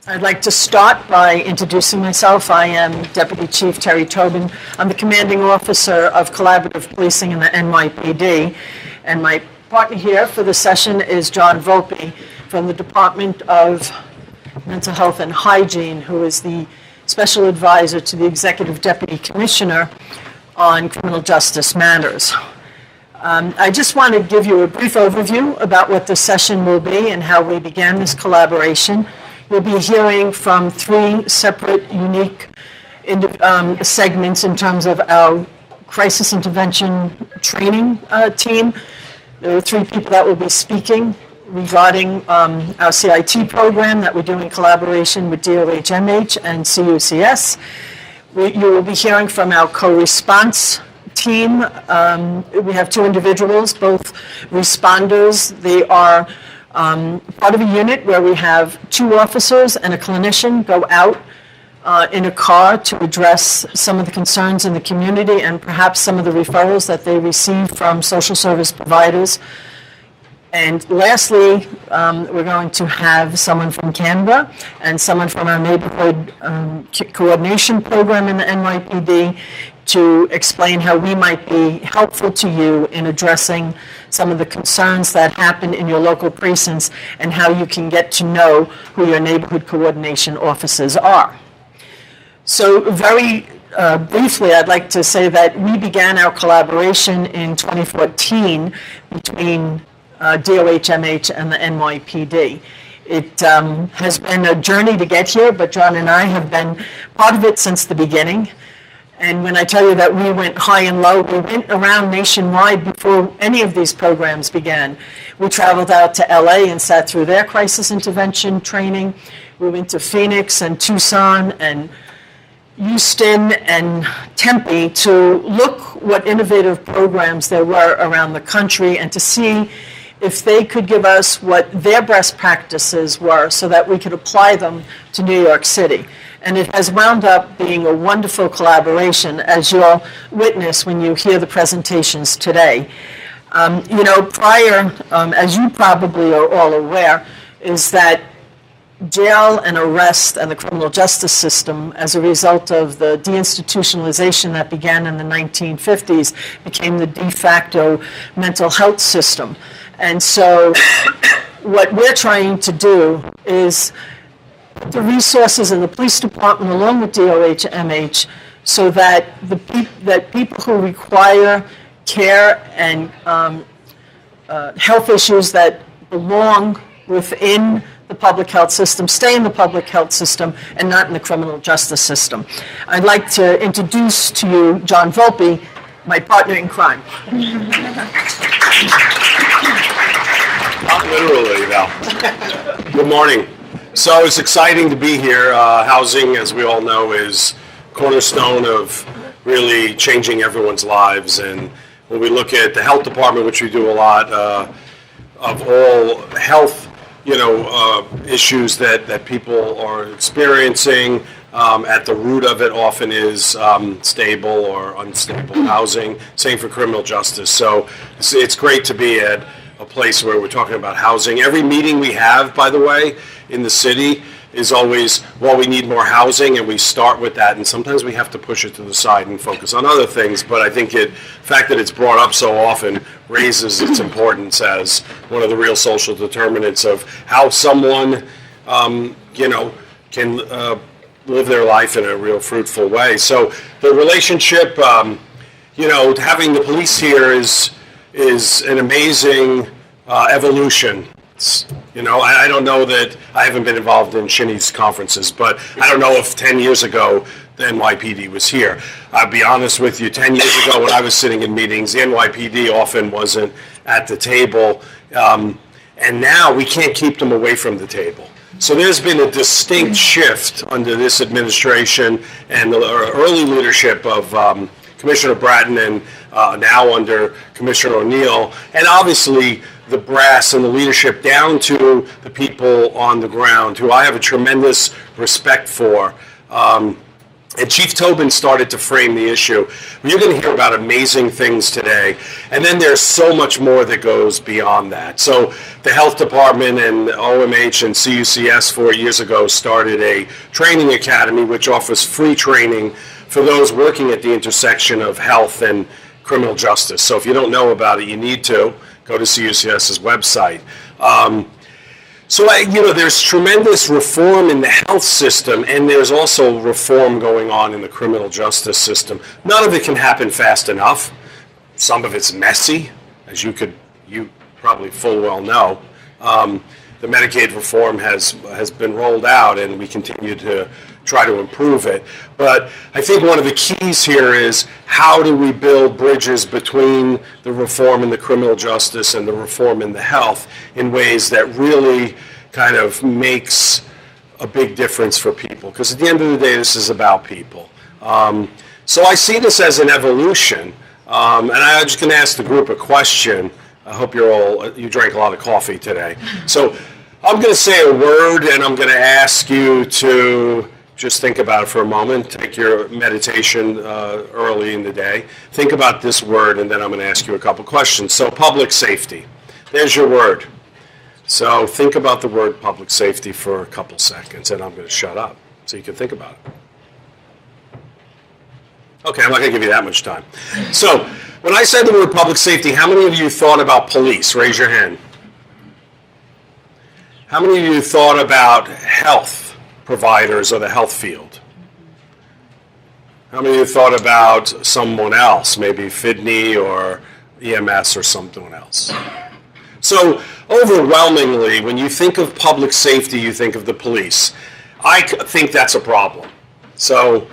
I'd like to start by introducing myself. I am Deputy Chief Terry Tobin. I'm the Commanding Officer of Collaborative Policing in the NYPD, and my partner here for the session is John Volpe from the Department of Mental Health and Hygiene, who is the Special Advisor to the Executive Deputy Commissioner on Criminal Justice Matters. I just want to give you a brief overview about what this session will be and how we began this collaboration. We'll be hearing from three separate, unique segments in terms of our crisis intervention training team. There are three people that will be speaking regarding our CIT program that we're doing in collaboration with DOH-MH and CUCS. You will be hearing from our co-response team. We have two individuals, both responders. They are part of a unit where we have two officers and a clinician go out in a car to address some of the concerns in the community and perhaps some of the referrals that they receive from social service providers. And lastly, we're going to have someone from Canada and someone from our Neighbourhood coordination program in the NYPD to explain how we might be helpful to you in addressing some of the concerns that happen in your local precincts and how you can get to know who your neighborhood coordination officers are. So very briefly, I'd like to say that we began our collaboration in 2014 between DOH-MH and the NYPD. It has been a journey to get here, but John and I have been part of it since the beginning. And when I tell you that we went high and low, we went around nationwide before any of these programs began. We traveled out to LA and sat through their crisis intervention training. We went to Phoenix and Tucson and Houston and Tempe to look what innovative programs there were around the country and to see if they could give us what their best practices were so that we could apply them to New York City. And it has wound up being a wonderful collaboration, as you'll witness when you hear the presentations today. Prior, as you probably are all aware, is that jail and arrest and the criminal justice system, as a result of the deinstitutionalization that began in the 1950s, became the de facto mental health system. And so what we're trying to do is the resources in the police department along with DOH-MH so that people who require care and health issues that belong within the public health system stay in the public health system and not in the criminal justice system. I'd like to introduce to you John Volpe, my partner in crime. Not literally, though. Good morning. So it's exciting to be here. Housing, as we all know, is cornerstone of really changing everyone's lives. And when we look at the health department, which we do a lot, of all health, issues that people are experiencing, at the root of it often is stable or unstable housing. Same for criminal justice. So it's great to be at a place where we're talking about housing. Every meeting we have, by the way, in the city is always, well, we need more housing, and we start with that, and sometimes we have to push it to the side and focus on other things, but I think the fact that it's brought up so often raises its importance as one of the real social determinants of how someone, can live their life in a real fruitful way. So the relationship, having the police here is an amazing evolution. I don't know that I haven't been involved in Shinny's conferences, but I don't know if 10 years ago the NYPD was here. I'll be honest with you, 10 years ago when I was sitting in meetings, the NYPD often wasn't at the table, and now we can't keep them away from the table. So there's been a distinct shift under this administration and the early leadership of Commissioner Bratton and now under Commissioner O'Neill, and obviously the brass and the leadership down to the people on the ground, who I have a tremendous respect for. And Chief Tobin started to frame the issue. You're going to hear about amazing things today, and then there's so much more that goes beyond that. So the Health Department and OMH and CUCS 4 years ago started a training academy which offers free training for those working at the intersection of health and criminal justice. So if you don't know about it, you need to go to CUCS's website. There's tremendous reform in the health system, and there's also reform going on in the criminal justice system. None of it can happen fast enough. Some of it's messy, as you probably full well know. The Medicaid reform has been rolled out, and we continue to try to improve it. But I think one of the keys here is how do we build bridges between the reform in the criminal justice and the reform in the health in ways that really kind of makes a big difference for people. Because at the end of the day, this is about people. So I see this as an evolution. And I'm just going to ask the group a question. I hope you drank a lot of coffee today. So I'm going to say a word, and I'm going to ask you to just think about it for a moment. Take your meditation early in the day. Think about this word, and then I'm going to ask you a couple questions. So public safety. There's your word. So think about the word public safety for a couple seconds, and I'm going to shut up so you can think about it. Okay, I'm not going to give you that much time. So when I said the word public safety, how many of you thought about police? Raise your hand. How many of you thought about health providers or the health field? How many of you thought about someone else, maybe FIDNY or EMS or someone else? So overwhelmingly, when you think of public safety, you think of the police. I think that's a problem. So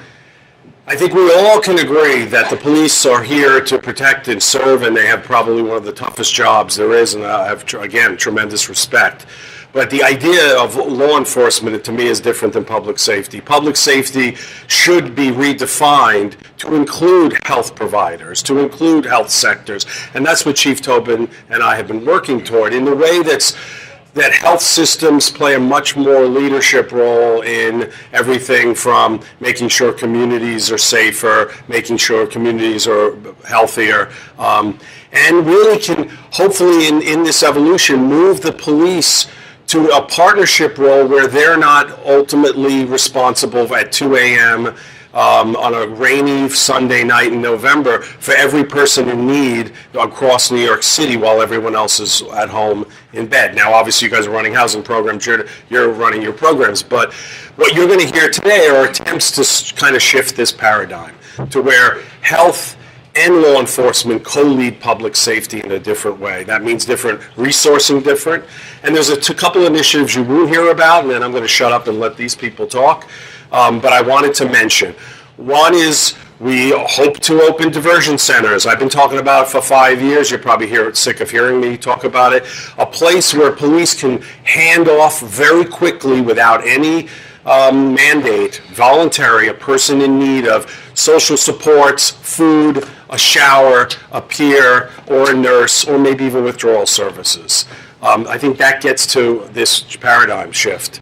I think we all can agree that the police are here to protect and serve, and they have probably one of the toughest jobs there is, and I have, again, tremendous respect. But the idea of law enforcement, to me, is different than public safety. Public safety should be redefined to include health providers, to include health sectors. And that's what Chief Tobin and I have been working toward in the way that health systems play a much more leadership role in everything from making sure communities are safer, making sure communities are healthier, and really can, hopefully in this evolution, move the police to a partnership role where they're not ultimately responsible at 2 a.m. On a rainy Sunday night in November for every person in need across New York City while everyone else is at home in bed. Now, obviously, you guys are running housing programs, you're running your programs, but what you're going to hear today are attempts to kind of shift this paradigm to where health and law enforcement co-lead public safety in a different way. That means different resourcing, different. And there's a couple initiatives you will hear about, and then I'm going to shut up and let these people talk. But I wanted to mention. One is we hope to open diversion centers. I've been talking about it for 5 years. You're probably sick of hearing me talk about it. A place where police can hand off very quickly without any mandate, voluntary, a person in need of social supports, food, a shower, a peer, or a nurse, or maybe even withdrawal services. I think that gets to this paradigm shift.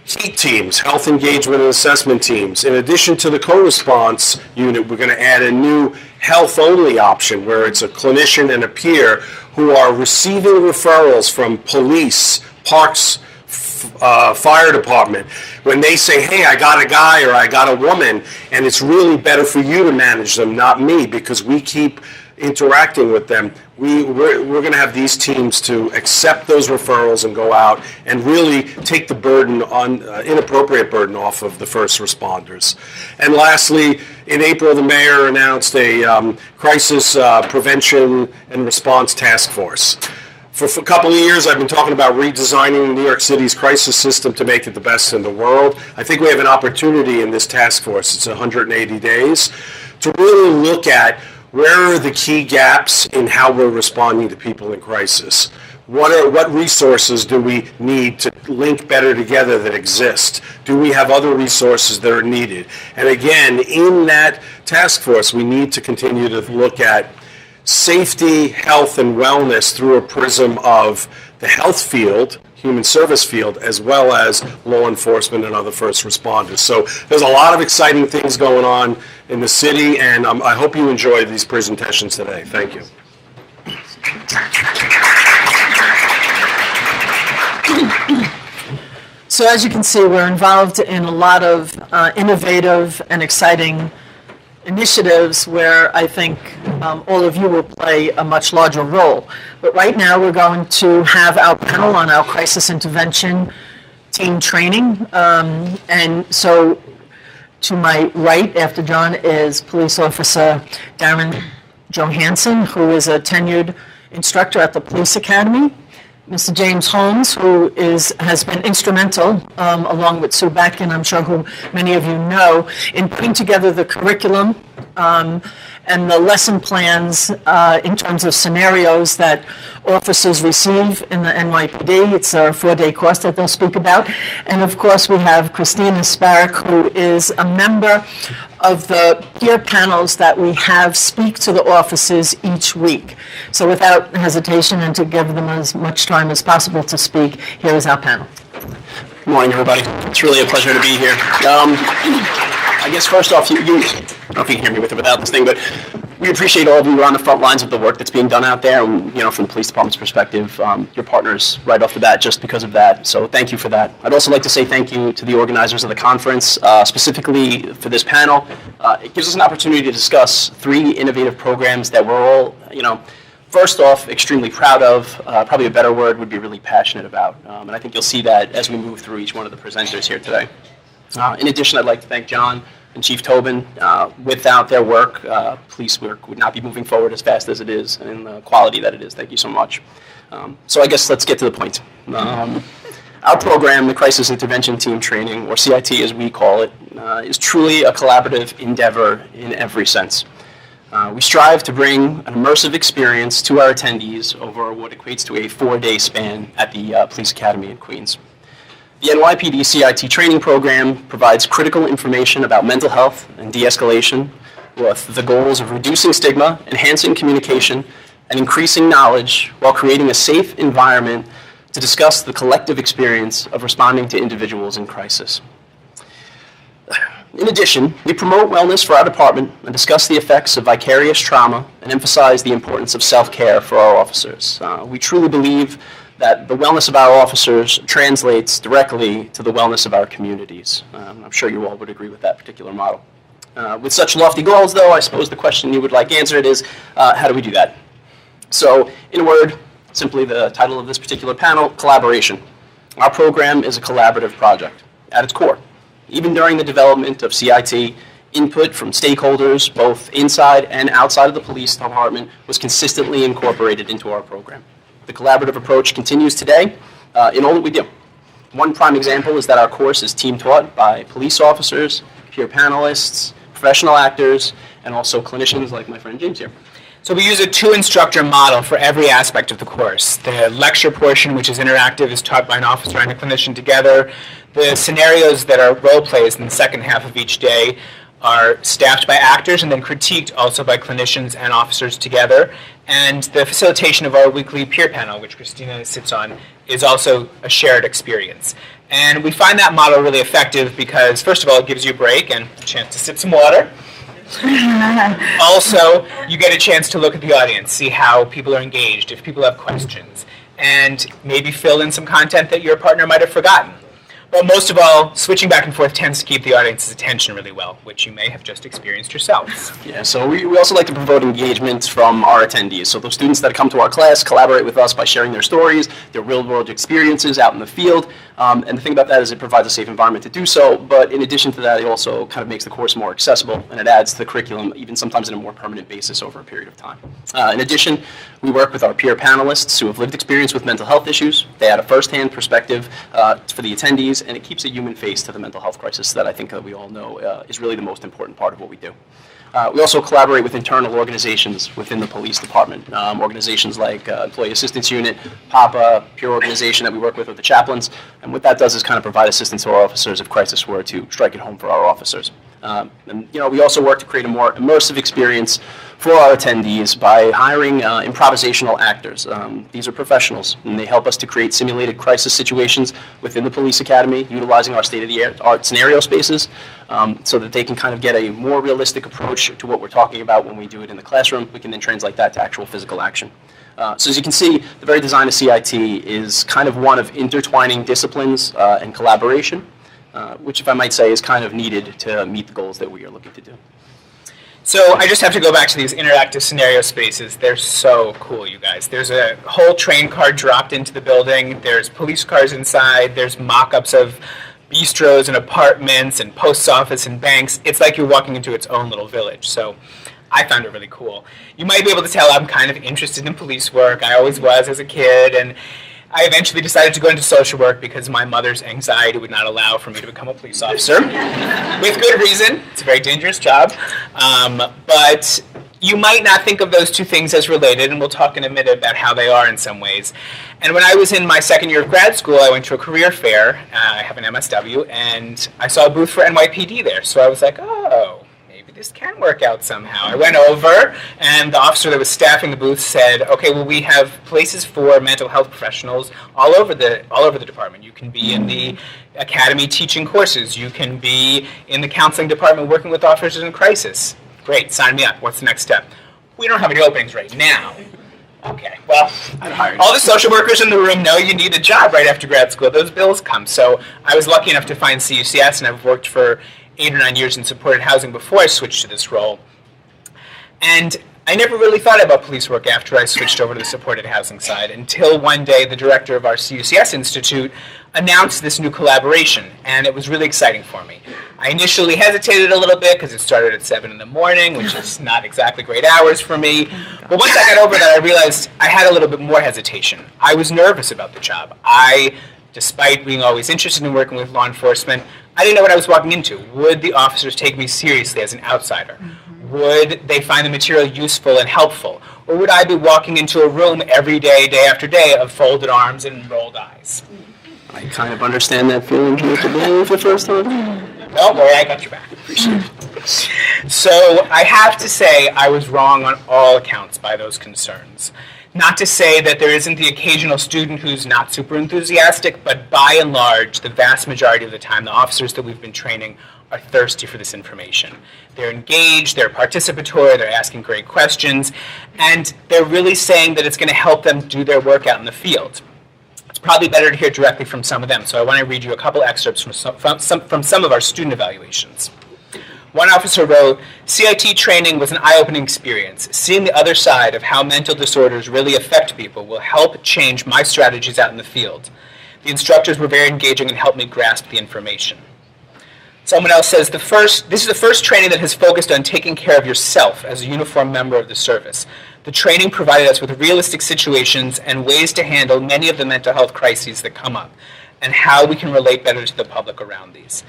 HEAT teams, health engagement and assessment teams. In addition to the co-response unit, we're going to add a new health-only option where it's a clinician and a peer who are receiving referrals from police, parks, fire department. When they say, hey, I got a guy or I got a woman, and it's really better for you to manage them, not me, because we keep interacting with them, we're going to have these teams to accept those referrals and go out and really take the burden on inappropriate burden off of the first responders. And lastly, in April, the mayor announced a crisis prevention and response task force. For a couple of years, I've been talking about redesigning New York City's crisis system to make it the best in the world. I think we have an opportunity in this task force, it's 180 days, to really look at where are the key gaps in how we're responding to people in crisis. What resources do we need to link better together that exist? Do we have other resources that are needed? And again, in that task force, we need to continue to look at safety, health, and wellness through a prism of the health field, human service field, as well as law enforcement and other first responders. So there's a lot of exciting things going on in the city, and I hope you enjoy these presentations today. Thank you. So as you can see, we're involved in a lot of innovative and exciting initiatives where I think all of you will play a much larger role. But right now, we're going to have our panel on our crisis intervention team training. And so to my right, after John, is Police Officer Darren Johansson, who is a tenured instructor at the Police Academy. Mr. James Holmes, who has been instrumental, along with Sue Beck, and I'm sure who many of you know, in putting together the curriculum and the lesson plans in terms of scenarios that officers receive in the NYPD. It's a 4-day course that they'll speak about. And of course, we have Christina Sparrock, who is a member of the peer panels that we have speak to the officers each week. So without hesitation, and to give them as much time as possible to speak, here is our panel. Good morning, everybody. It's really a pleasure to be here. I guess first off, I don't know if you can hear me with or without this thing, but we appreciate all of you who are on the front lines of the work that's being done out there. And, from the police department's perspective, your partners right off the bat just because of that. So thank you for that. I'd also like to say thank you to the organizers of the conference, specifically for this panel. It gives us an opportunity to discuss 3 innovative programs that we're all, first off, extremely proud of. Probably a better word would be really passionate about. And I think you'll see that as we move through each one of the presenters here today. In addition, I'd like to thank John and Chief Tobin. Without their work, police work would not be moving forward as fast as it is and the quality that it is. Thank you so much. So I guess let's get to the point. Our program, the Crisis Intervention Team Training, or CIT as we call it, is truly a collaborative endeavor in every sense. We strive to bring an immersive experience to our attendees over what equates to a 4-day span at the Police Academy in Queens. The NYPD CIT training program provides critical information about mental health and de-escalation with the goals of reducing stigma, enhancing communication, and increasing knowledge while creating a safe environment to discuss the collective experience of responding to individuals in crisis. In addition, we promote wellness for our department and discuss the effects of vicarious trauma and emphasize the importance of self-care for our officers. We truly believe that the wellness of our officers translates directly to the wellness of our communities. I'm sure you all would agree with that particular model. With such lofty goals, though, I suppose the question you would like answered is, how do we do that? So, in a word, simply the title of this particular panel, collaboration. Our program is a collaborative project at its core. Even during the development of CIT, input from stakeholders, both inside and outside of the police department, was consistently incorporated into our program. The collaborative approach continues today in all that we do. One prime example is that our course is team taught by police officers, peer panelists, professional actors, and also clinicians like my friend James here. So we use a 2-instructor model for every aspect of the course. The lecture portion, which is interactive, is taught by an officer and a clinician together. The scenarios that are role plays in the second half of each day are staffed by actors and then critiqued also by clinicians and officers together. And the facilitation of our weekly peer panel, which Christina sits on, is also a shared experience. And we find that model really effective because, first of all, it gives you a break and a chance to sip some water. Also, you get a chance to look at the audience, see how people are engaged, if people have questions, and maybe fill in some content that your partner might have forgotten. But most of all, switching back and forth tends to keep the audience's attention really well, which you may have just experienced yourselves. Yeah, so we also like to promote engagement from our attendees. So those students that come to our class collaborate with us by sharing their stories, their real-world experiences out in the field. And the thing about that is it provides a safe environment to do so. But in addition to that, it also kind of makes the course more accessible, and it adds to the curriculum, even sometimes on a more permanent basis over a period of time. In addition, we work with our peer panelists who have lived experience with mental health issues. They add a first-hand perspective for the attendees, and it keeps a human face to the mental health crisis that I think we all know is really the most important part of what we do. We also collaborate with internal organizations within the police department, organizations like Employee Assistance Unit, PAPA, peer organization that we work with the chaplains, and what that does is kind of provide assistance to our officers if crisis were to strike at home for our officers. And we also work to create a more immersive experience for our attendees by hiring improvisational actors. These are professionals, and they help us to create simulated crisis situations within the police academy, utilizing our state-of-the-art scenario spaces, so that they can kind of get a more realistic approach to what we're talking about when we do it in the classroom. We can then translate that to actual physical action. So as you can see, the very design of CIT is kind of one of intertwining disciplines and collaboration, which, if I might say, is kind of needed to meet the goals that we are looking to do. So I just have to go back to these interactive scenario spaces. They're so cool, you guys. There's a whole train car dropped into the building. There's police cars inside. There's mock-ups of bistros and apartments and post office and banks. It's like you're walking into its own little village. So I found it really cool. You might be able to tell I'm kind of interested in police work. I always was as a kid, and I eventually decided to go into social work because my mother's anxiety would not allow for me to become a police officer. With good reason. It's a very dangerous job. But you might not think of those two things as related, and we'll talk in a minute about how they are in some ways. And when I was in my second year of grad school, I went to a career fair. I have an MSW, and I saw a booth for NYPD there. So I was like, oh, this can work out somehow. I went over, and the officer that was staffing the booth said, okay, well, we have places for mental health professionals all over the department. You can be in the academy teaching courses. You can be in the counseling department working with officers in crisis. Great, sign me up. What's the next step? We don't have any openings right now. Okay, well, all the social workers in the room know you need a job right after grad school. Those bills come. So I was lucky enough to find CUCS, and I've worked for 8 or 9 years in supported housing before I switched to this role. And I never really thought about police work after I switched over to the supported housing side until one day the director of our CUCS Institute announced this new collaboration, and it was really exciting for me. I initially hesitated a little bit because it started at 7 in the morning, which is not exactly great hours for me. But once I got over that, I realized I had a little bit more hesitation. I was nervous about the job. Despite being always interested in working with law enforcement, I didn't know what I was walking into. Would the officers take me seriously as an outsider? Mm-hmm. Would they find the material useful and helpful? Or would I be walking into a room every day, day after day, of folded arms and rolled eyes? I kind of understand that feeling here today for the first time. Don't worry, I got your back. Appreciate it. So I have to say I was wrong on all accounts by those concerns. Not to say that there isn't the occasional student who's not super enthusiastic, but by and large, the vast majority of the time, the officers that we've been training are thirsty for this information. They're engaged, they're participatory, they're asking great questions, and they're really saying that it's going to help them do their work out in the field. It's probably better to hear directly from some of them, so I want to read you a couple excerpts from some of our student evaluations. One officer wrote, CIT training was an eye-opening experience. Seeing the other side of how mental disorders really affect people will help change my strategies out in the field. The instructors were very engaging and helped me grasp the information. Someone else says, this is the first training that has focused on taking care of yourself as a uniformed member of the service. The training provided us with realistic situations and ways to handle many of the mental health crises that come up, and how we can relate better to the public around these.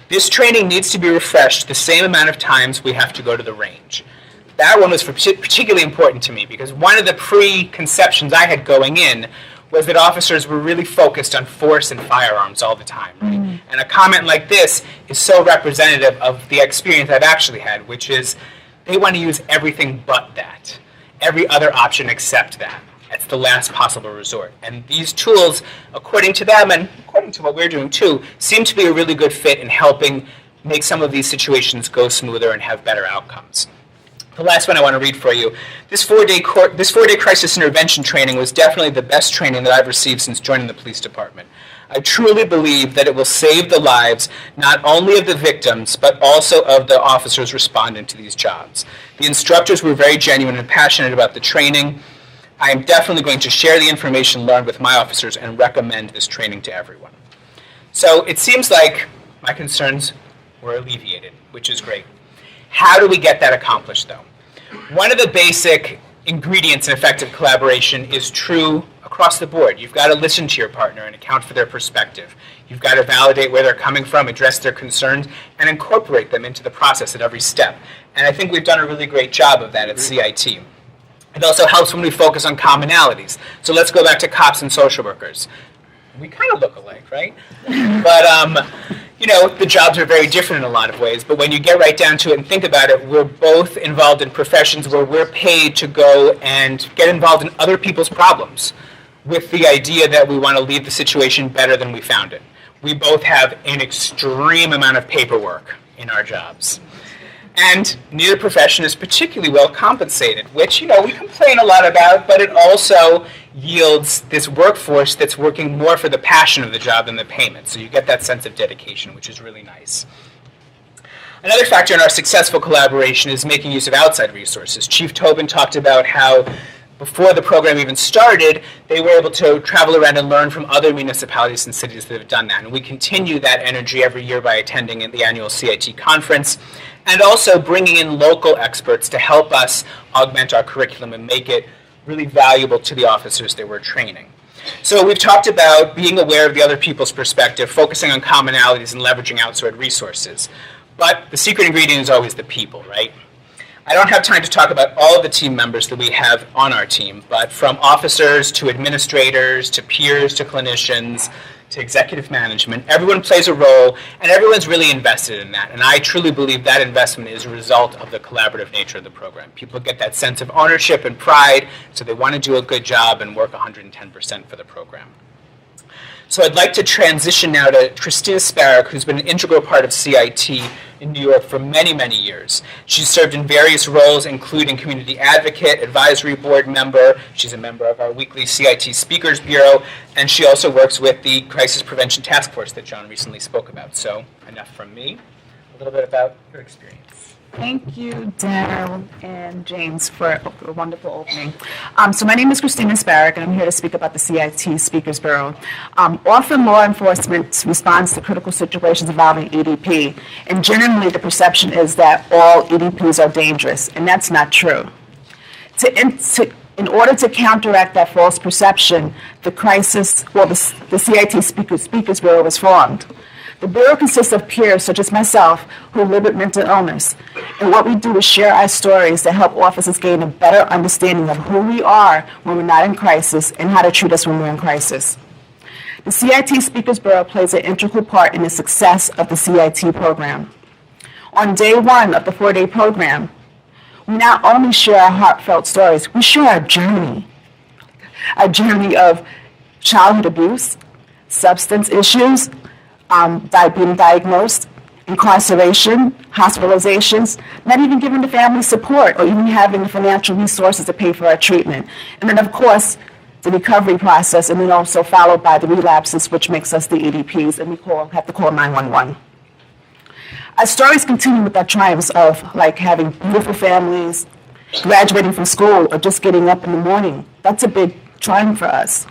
This training needs to be refreshed the same amount of times we have to go to the range. That one was particularly important to me because one of the preconceptions I had going in was that officers were really focused on force and firearms all the time. Right? Mm-hmm. And a comment like this is so representative of the experience I've actually had, which is they want to use everything but that. Every other option except that. It's the last possible resort. And these tools, according to them, and according to what we're doing too, seem to be a really good fit in helping make some of these situations go smoother and have better outcomes. The last one I want to read for you. This four-day crisis intervention training was definitely the best training that I've received since joining the police department. I truly believe that it will save the lives not only of the victims, but also of the officers responding to these jobs. The instructors were very genuine and passionate about the training. I am definitely going to share the information learned with my officers and recommend this training to everyone. So it seems like my concerns were alleviated, which is great. How do we get that accomplished, though? One of the basic ingredients in effective collaboration is true across the board. You've got to listen to your partner and account for their perspective. You've got to validate where they're coming from, address their concerns, and incorporate them into the process at every step. And I think we've done a really great job of that at CIT. It also helps when we focus on commonalities. So let's go back to cops and social workers. We kind of look alike, right? But the jobs are very different in a lot of ways, but when you get right down to it and think about it, we're both involved in professions where we're paid to go and get involved in other people's problems with the idea that we want to leave the situation better than we found it. We both have an extreme amount of paperwork in our jobs. And neither profession is particularly well compensated, which, we complain a lot about, but it also yields this workforce that's working more for the passion of the job than the payment. So you get that sense of dedication, which is really nice. Another factor in our successful collaboration is making use of outside resources. Chief Tobin talked about how before the program even started, they were able to travel around and learn from other municipalities and cities that have done that. And we continue that energy every year by attending the annual CIT conference and also bringing in local experts to help us augment our curriculum and make it really valuable to the officers that we're training. So we've talked about being aware of the other people's perspective, focusing on commonalities and leveraging outside resources. But the secret ingredient is always the people, right? I don't have time to talk about all of the team members that we have on our team, but from officers to administrators to peers to clinicians to executive management, everyone plays a role and everyone's really invested in that. And I truly believe that investment is a result of the collaborative nature of the program. People get that sense of ownership and pride, so they want to do a good job and work 110% for the program. So I'd like to transition now to Christina Sparrow, who's been an integral part of CIT in New York for many, many years. She's served in various roles, including community advocate, advisory board member. She's a member of our weekly CIT Speakers Bureau, and she also works with the Crisis Prevention Task Force that John recently spoke about. So enough from me. A little bit about your experience. Thank you, Daryl and James, for a wonderful opening. So my name is Christina Sparrow, and I'm here to speak about the CIT Speakers Bureau. Often law enforcement responds to critical situations involving EDP, and generally the perception is that all EDPs are dangerous, and that's not true. In order to counteract that false perception, the CIT Speakers Bureau was formed. The Bureau consists of peers such as myself who live with mental illness, and what we do is share our stories to help officers gain a better understanding of who we are when we're not in crisis and how to treat us when we're in crisis. The CIT Speakers Bureau plays an integral part in the success of the CIT program. On day one of the 4-day program, we not only share our heartfelt stories, we share our journey of childhood abuse, substance issues, being diagnosed, incarceration, hospitalizations, not even giving the family support or even having the financial resources to pay for our treatment. And then, of course, the recovery process, and then also followed by the relapses, which makes us the EDPs, and we have to call 911. Our stories continue with our triumphs of like having beautiful families, graduating from school, or just getting up in the morning. That's a big triumph for us.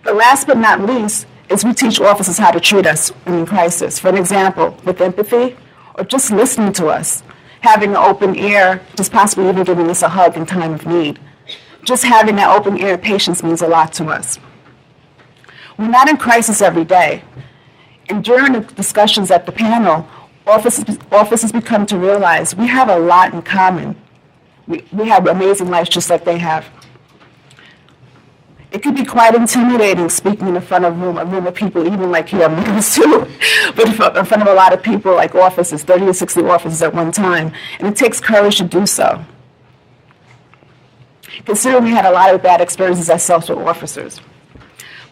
But last but not least, is we teach officers how to treat us when in crisis. For an example, with empathy, or just listening to us, having an open ear, just possibly even giving us a hug in time of need. Just having that open ear and patience means a lot to us. We're not in crisis every day. And during the discussions at the panel, officers become to realize we have a lot in common. We have amazing lives just like they have. It could be quite intimidating speaking in front of a room of people, even like here, I'm nervous too, but in front of a lot of people, like officers, 30 to 60 officers at one time, and it takes courage to do so. Considering we had a lot of bad experiences ourselves with officers.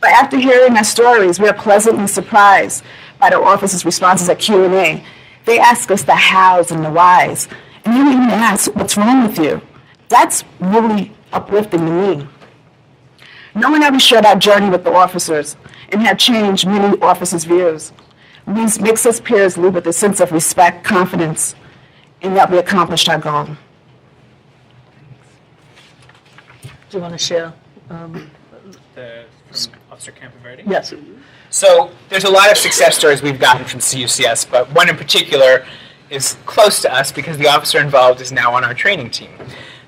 But after hearing our stories, we are pleasantly surprised by the officers' responses at Q&A. They ask us the hows and the whys, and they even ask, what's wrong with you? That's really uplifting to me. Knowing that we shared our journey with the officers and have changed many officers' views, makes us peers live with a sense of respect, confidence, and that we accomplished our goal. Do you want to share? From Officer Campaverde? Yes. So there's a lot of success stories we've gotten from CUCS, but one in particular is close to us because the officer involved is now on our training team.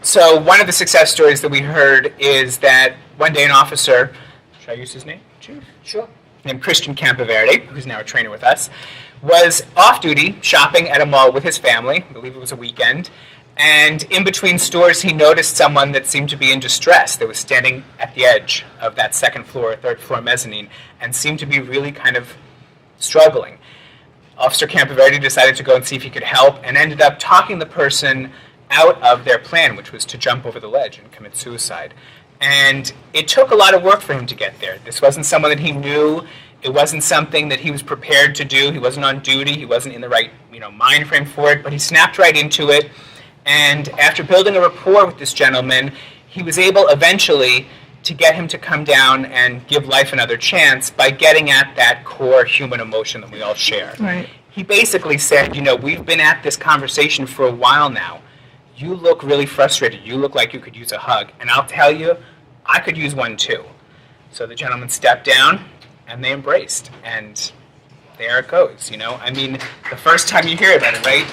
So one of the success stories that we heard is that one day an officer, should I use his name, Chief? Sure. Named Christian Campaverde, who's now a trainer with us, was off-duty shopping at a mall with his family. I believe it was a weekend. And in between stores, he noticed someone that seemed to be in distress that was standing at the edge of that second floor or third floor mezzanine and seemed to be really kind of struggling. Officer Campoverde decided to go and see if he could help and ended up talking the person out of their plan, which was to jump over the ledge and commit suicide. And it took a lot of work for him to get there. This wasn't someone that he knew. It wasn't something that he was prepared to do. He wasn't on duty. He wasn't in the right, mind frame for it, but he snapped right into it. And after building a rapport with this gentleman, he was able eventually to get him to come down and give life another chance by getting at that core human emotion that we all share. Right. He basically said, we've been at this conversation for a while now. You look really frustrated. You look like you could use a hug. And I'll tell you, I could use one too. So the gentleman stepped down and they embraced. And there it goes, the first time you hear about it, right?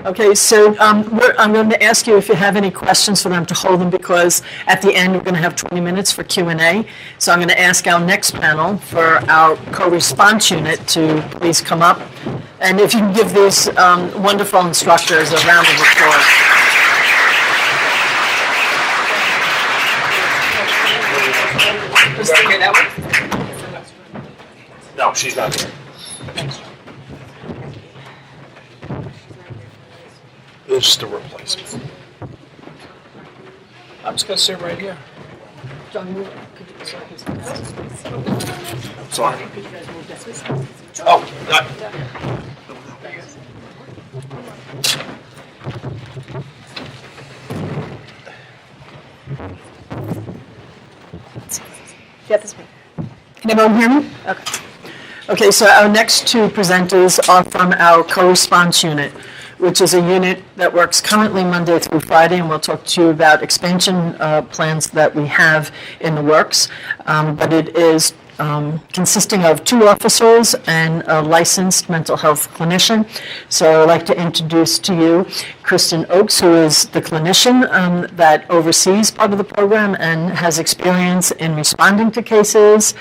Okay, so I'm going to ask you if you have any questions for them to hold them, because at the end we're going to have 20 minutes for Q&A. So I'm going to ask our next panel for our co-response unit to please come up. And if you can give these wonderful instructors a round of applause. No, she's not here. It's just a replacement. I'm just going to sit right here. Sorry. Oh, not. Get this one. Can everyone hear me? Okay. Okay, so our next two presenters are from our co-response unit, which is a unit that works currently Monday through Friday, and we'll talk to you about expansion plans that we have in the works. But it is consisting of 2 officers and a licensed mental health clinician. So I'd like to introduce to you Kristen Oakes, who is the clinician that oversees part of the program and has experience in responding to cases,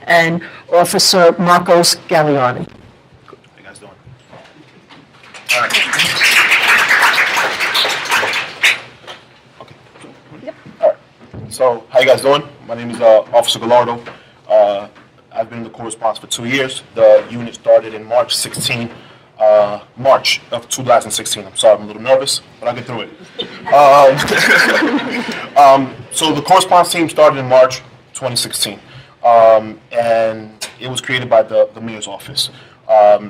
and Officer Marcos Gagliardi. How you guys doing? All right. Okay. Yep. All right. So, how you guys doing? My name is Officer Gallardo. I've been in the correspondence for 2 years. The unit started in March of 2016. I'm sorry, I'm a little nervous, but I'll get through it. So the correspondence team started in March 2016, and it was created by the mayor's office.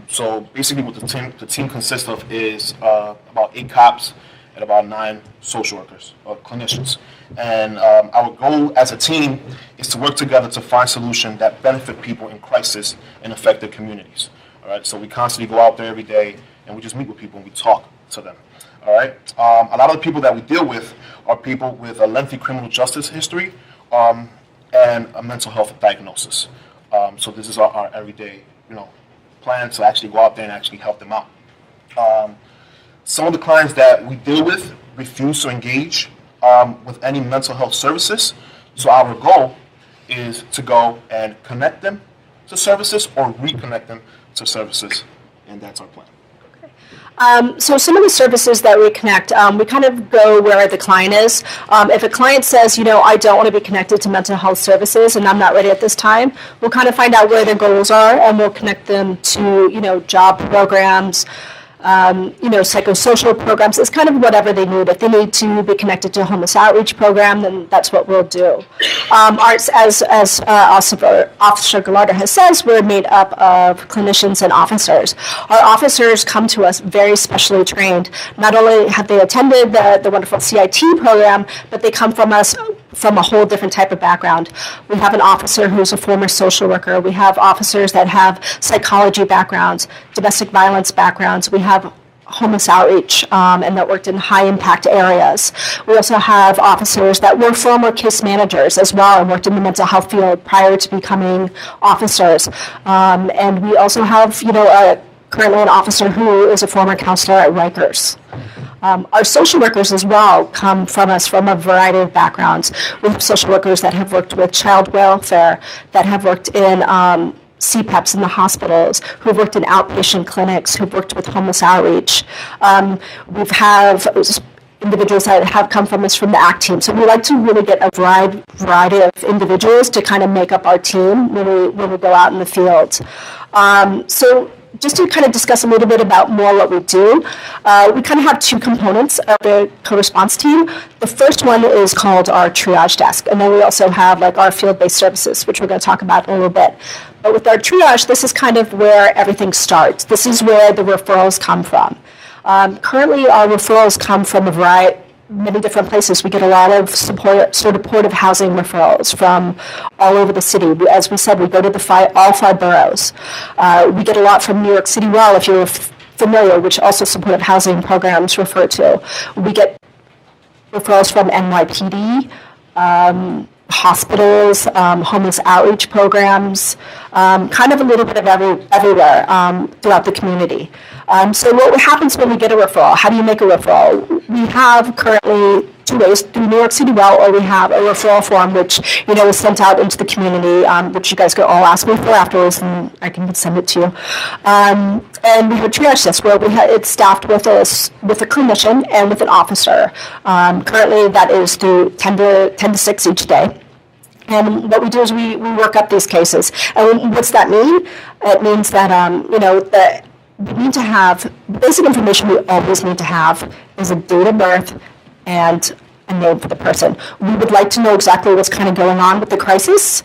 So basically what the team consists of is about 8 cops and about 9 social workers or clinicians. And our goal as a team is to work together to find solutions that benefit people in crisis and affect their communities. All right, so we constantly go out there every day and we just meet with people and we talk to them. All right, a lot of the people that we deal with are people with a lengthy criminal justice history and a mental health diagnosis. So this is our everyday, plan to actually go out there and actually help them out. Some of the clients that we deal with refuse to engage with any mental health services. So our goal is to go and connect them to services or reconnect them to services, and that's our plan. So some of the services that we connect, we kind of go where the client is. If a client says, I don't want to be connected to mental health services and I'm not ready at this time, we'll kind of find out where their goals are and we'll connect them to, job programs, psychosocial programs. It's kind of whatever they need. If they need to be connected to a homeless outreach program, then that's what we'll do. As Officer Gallardo has said, we're made up of clinicians and officers. Our officers come to us very specially trained. Not only have they attended the wonderful CIT program, but they come from us from a whole different type of background. We have an officer who's a former social worker. We have officers that have psychology backgrounds, domestic violence backgrounds. We have homeless outreach and that worked in high impact areas. We also have officers that were former case managers as well and worked in the mental health field prior to becoming officers. And we also have, currently an officer who is a former counselor at Rikers. Our social workers as well come from us from a variety of backgrounds. We have social workers that have worked with child welfare, that have worked in CPAPs in the hospitals, who've worked in outpatient clinics, who've worked with homeless outreach. We have individuals that have come from us from the ACT team. So we like to really get a variety of individuals to kind of make up our team when we go out in the field. So just to kind of discuss a little bit about more what we do, we kind of have two components of the co-response team. The first one is called our triage desk, and then we also have like our field-based services, which we're going to talk about in a little bit. But with our triage, this is kind of where everything starts. This is where the referrals come from. Currently, our referrals come from many different places. We get a lot of supportive housing referrals from all over the city. As we said, we go to all 5 boroughs. We get a lot from New York City Well, if you're familiar, which also supportive housing programs refer to. We get referrals from NYPD, hospitals, homeless outreach programs, kind of a little bit of everywhere throughout the community. So what happens when we get a referral? How do you make a referral? We have currently 2 ways, through New York City Well, or we have a referral form which is sent out into the community, which you guys could all ask me for afterwards, and I can send it to you. And we have a triage desk where it's staffed with a clinician and with an officer. Currently, that is through 10 to 6 each day. And what we do is we work up these cases. And what's that mean? It means that we need to have basic information we always need to have is a date of birth and a name for the person. We would like to know exactly what's kind of going on with the crisis.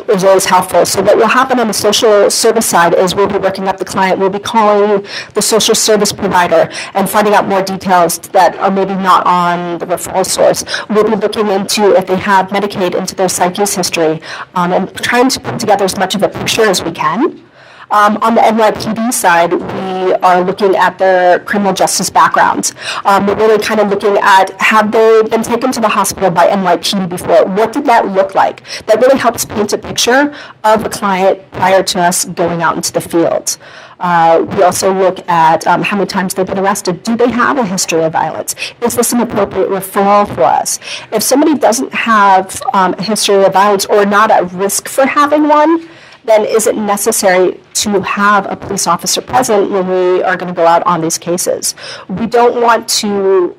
Is always helpful. So what will happen on the social service side is we'll be working up the client, we'll be calling the social service provider and finding out more details that are maybe not on the referral source. We'll be looking into if they have Medicaid into their psych use history, and trying to put together as much of a picture as we can. On the NYPD side, we are looking at their criminal justice backgrounds. We're really kind of looking at, have they been taken to the hospital by NYPD before? What did that look like? That really helps paint a picture of a client prior to us going out into the field. We also look at how many times they've been arrested. Do they have a history of violence? Is this an appropriate referral for us? If somebody doesn't have a history of violence or not at risk for having one, then is it necessary to have a police officer present when we are going to go out on these cases? We don't want to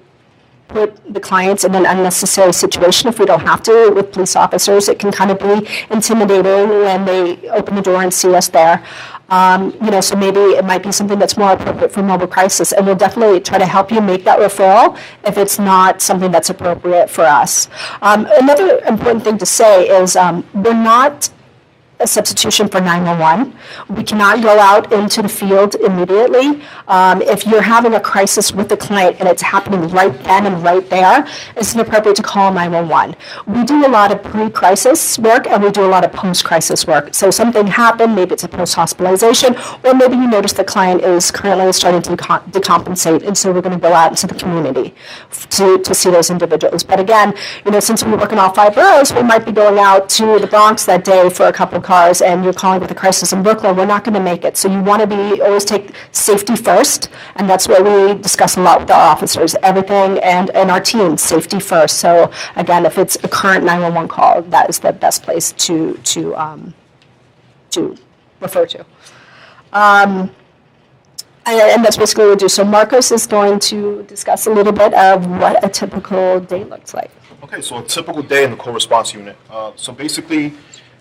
put the clients in an unnecessary situation if we don't have to with police officers. It can kind of be intimidating when they open the door and see us there. So maybe it might be something that's more appropriate for mobile crisis, and we'll definitely try to help you make that referral if it's not something that's appropriate for us. Another important thing to say is we're not a substitution for 911. We cannot go out into the field immediately. If you're having a crisis with the client and it's happening right then and right there, it's inappropriate to call 911. We do a lot of pre-crisis work and we do a lot of post-crisis work. So something happened, maybe it's a post-hospitalization, or maybe you notice the client is currently starting to decompensate, and so we're going to go out into the community to see those individuals. But again, since we work in all 5 boroughs, we might be going out to the Bronx that day for a couple of cars, and you're calling with a crisis in Brooklyn, we're not going to make it. So you want to always take safety first, and that's what we discuss a lot with our officers, everything, and our team, safety first. So again, if it's a current 911 call, that is the best place to refer to. And that's basically what we do. So Marcos is going to discuss a little bit of what a typical day looks like. Okay, so a typical day in the co-response unit. So basically,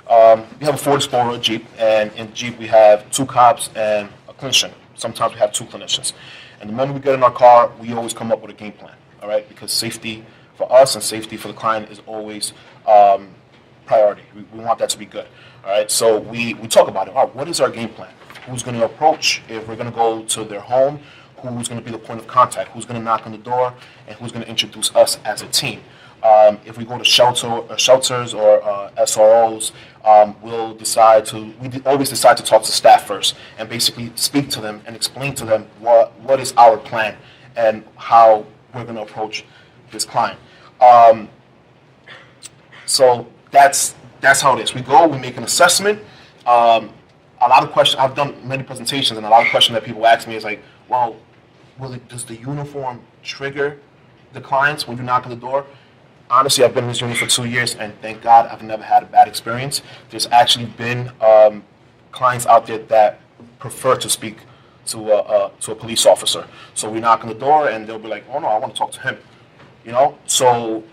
we have a Ford Explorer Jeep, and in the Jeep we have 2 cops and a clinician. Sometimes we have 2 clinicians. And the moment we get in our car, we always come up with a game plan, all right? Because safety for us and safety for the client is always priority. We want that to be good, all right? So we talk about it. All right, what is our game plan? Who's going to approach if we're going to go to their home? Who's going to be the point of contact? Who's going to knock on the door? And who's going to introduce us as a team? If we go to shelters or SROs, we always decide to talk to staff first and basically speak to them and explain to them what is our plan and how we're going to approach this client. So that's how it is. We go, we make an assessment. A lot of questions, I've done many presentations, and a lot of questions that people ask me is like, well, does the uniform trigger the clients when you knock on the door? Honestly, I've been in this unit for 2 years, and thank God I've never had a bad experience. There's actually been clients out there that prefer to speak to a police officer. So we knock on the door, and they'll be like, "Oh no, I want to talk to him." So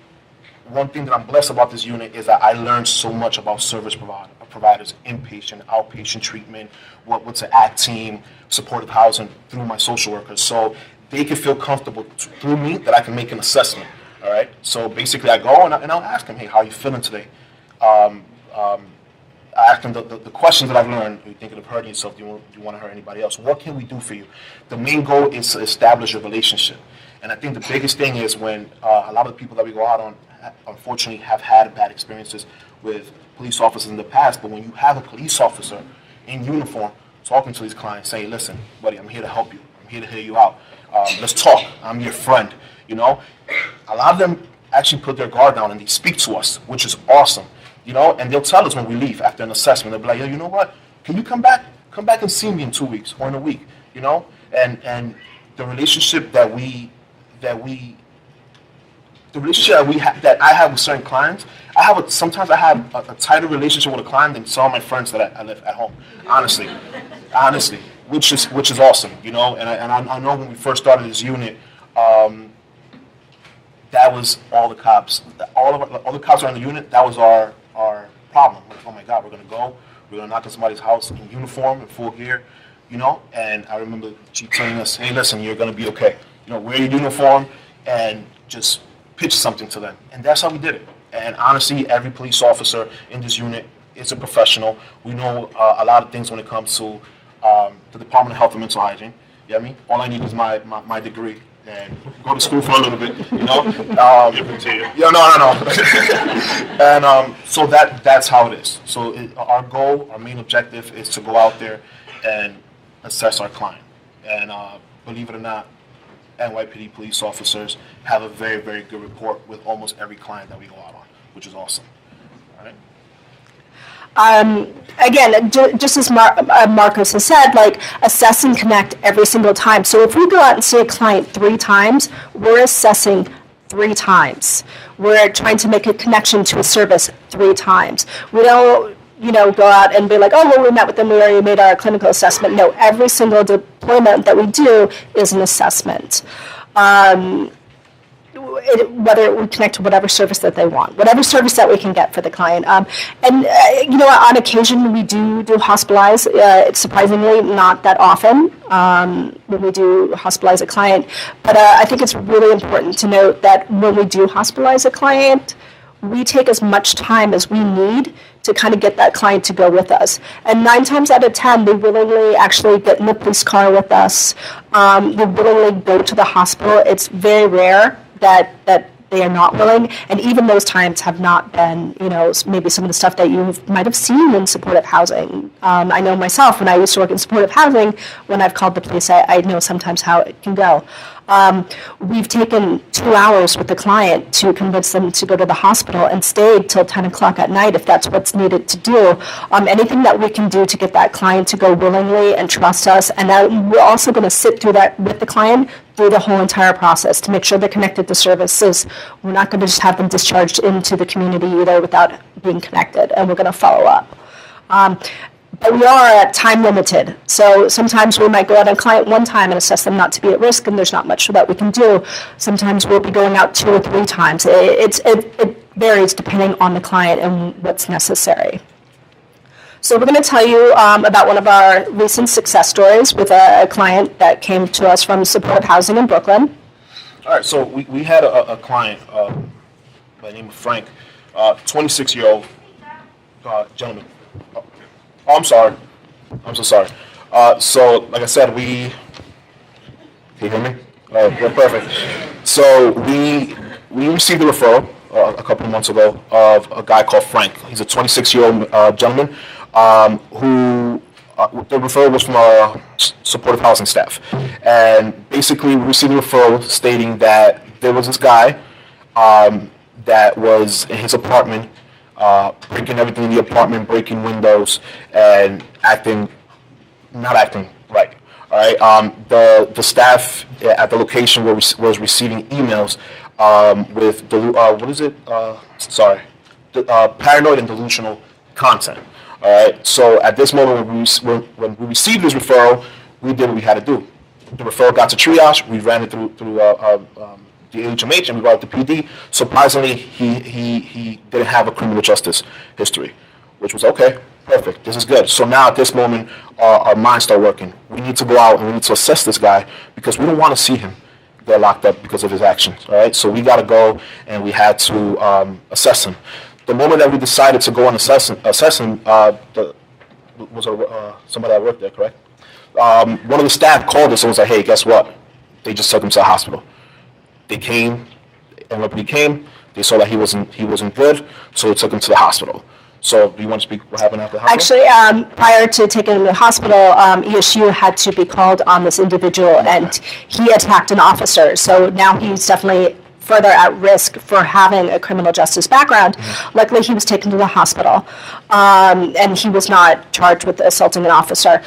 one thing that I'm blessed about this unit is that I learned so much about service providers, inpatient, outpatient treatment, what's an ACT team, supportive housing through my social workers. So they can feel comfortable through me that I can make an assessment. All right. So basically, I go and I'll ask them, "Hey, how are you feeling today?" I ask them the questions that I've learned. Are you thinking of hurting yourself? Do you want to hurt anybody else? What can we do for you? The main goal is to establish a relationship. And I think the biggest thing is when a lot of the people that we go out on, unfortunately, have had bad experiences with police officers in the past. But when you have a police officer in uniform talking to these clients, saying, "Listen, buddy, I'm here to help you. I'm here to hear you out. Let's talk. I'm your friend." A lot of them actually put their guard down and they speak to us, which is awesome. And they'll tell us when we leave after an assessment. They'll be like, "Yo, you know what? Can you come back? Come back and see me in 2 weeks or in a week." And the relationship that I have with certain clients, sometimes I have a tighter relationship with a client than some of my friends that I live at home. Honestly, which is awesome. And I know when we first started this unit, that was all the cops. All the cops around the unit. That was our problem. Like, oh my God, we're gonna knock on somebody's house in uniform, in full gear, And I remember she telling us, "Hey, listen, you're gonna be okay. Wear your uniform and just pitch something to them." And that's how we did it. And honestly, every police officer in this unit is a professional. We know a lot of things when it comes to the Department of Health and Mental Hygiene. You know what I mean? All I need is my degree. And go to school for a little bit, Give it to you. Yeah, no. And so that's how it is. So our goal, our main objective, is to go out there and assess our client. And believe it or not, NYPD police officers have a very, very good rapport with almost every client that we go out on, which is awesome. All right. Again, just as Marcos has said, assess and connect every single time. So if we go out and see a client 3 times, we're assessing 3 times. We're trying to make a connection to a service 3 times. We don't, go out and be like, "Oh, well, we met with them, we already made our clinical assessment." No, every single deployment that we do is an assessment. Whether we connect to whatever service that they want, whatever service that we can get for the client. On occasion we do hospitalize. It's surprisingly not that often when we do hospitalize a client. But I think it's really important to note that when we do hospitalize a client, we take as much time as we need to kind of get that client to go with us. And 9 times out of 10, they willingly actually get in the police car with us. They willingly go to the hospital. It's very rare that they are not willing, and even those times have not been, maybe some of the stuff that you might have seen in supportive housing. I know myself, when I used to work in supportive housing, when I've called the police, I know sometimes how it can go. We've taken 2 hours with the client to convince them to go to the hospital and stayed till 10 o'clock at night if that's what's needed to do. Anything that we can do to get that client to go willingly and trust us, and we're also going to sit through that with the client through the whole entire process to make sure they're connected to services. We're not going to just have them discharged into the community either without being connected, and we're going to follow up. But we are time limited. So sometimes we might go out on a client 1 time and assess them not to be at risk, and there's not much that we can do. Sometimes we'll be going out 2 or 3 times. It varies depending on the client and what's necessary. So we're going to tell you about one of our recent success stories with a client that came to us from supportive housing in Brooklyn. All right, so we had a client by the name of Frank, 26-year-old gentleman. Oh, I'm sorry. I'm so sorry. So, like I said, can you hear me? Yeah, perfect. So we received a referral a couple of months ago of a guy called Frank. He's a 26-year-old gentleman who the referral was from our supportive housing staff. And basically, we received a referral stating that there was this guy that was in his apartment, breaking everything in the apartment, breaking windows, and not acting right. All right. The staff at the location was receiving emails with paranoid and delusional content. All right. So at this moment, when we received this referral, we did what we had to do. The referral got to triage. We ran it through the HMH, and we brought it to PD. Surprisingly, he didn't have a criminal justice history, which was okay, perfect. This is good. So now at this moment, our minds start working. We need to go out and we need to assess this guy because we don't want to see him get locked up because of his actions. All right, so we got to go and we had to assess him. The moment that we decided to go and assess him, was somebody that worked there, correct? One of the staff called us and was like, "Hey, guess what? They just took him to the hospital." They came, and when we came, they saw that he wasn't good, so they took him to the hospital. So, do you want to speak what happened at the hospital? Actually, prior to taking him to the hospital, ESU had to be called on this individual, and he attacked an officer. So now he's definitely further at risk for having a criminal justice background. Luckily, he was taken to the hospital, and he was not charged with assaulting an officer.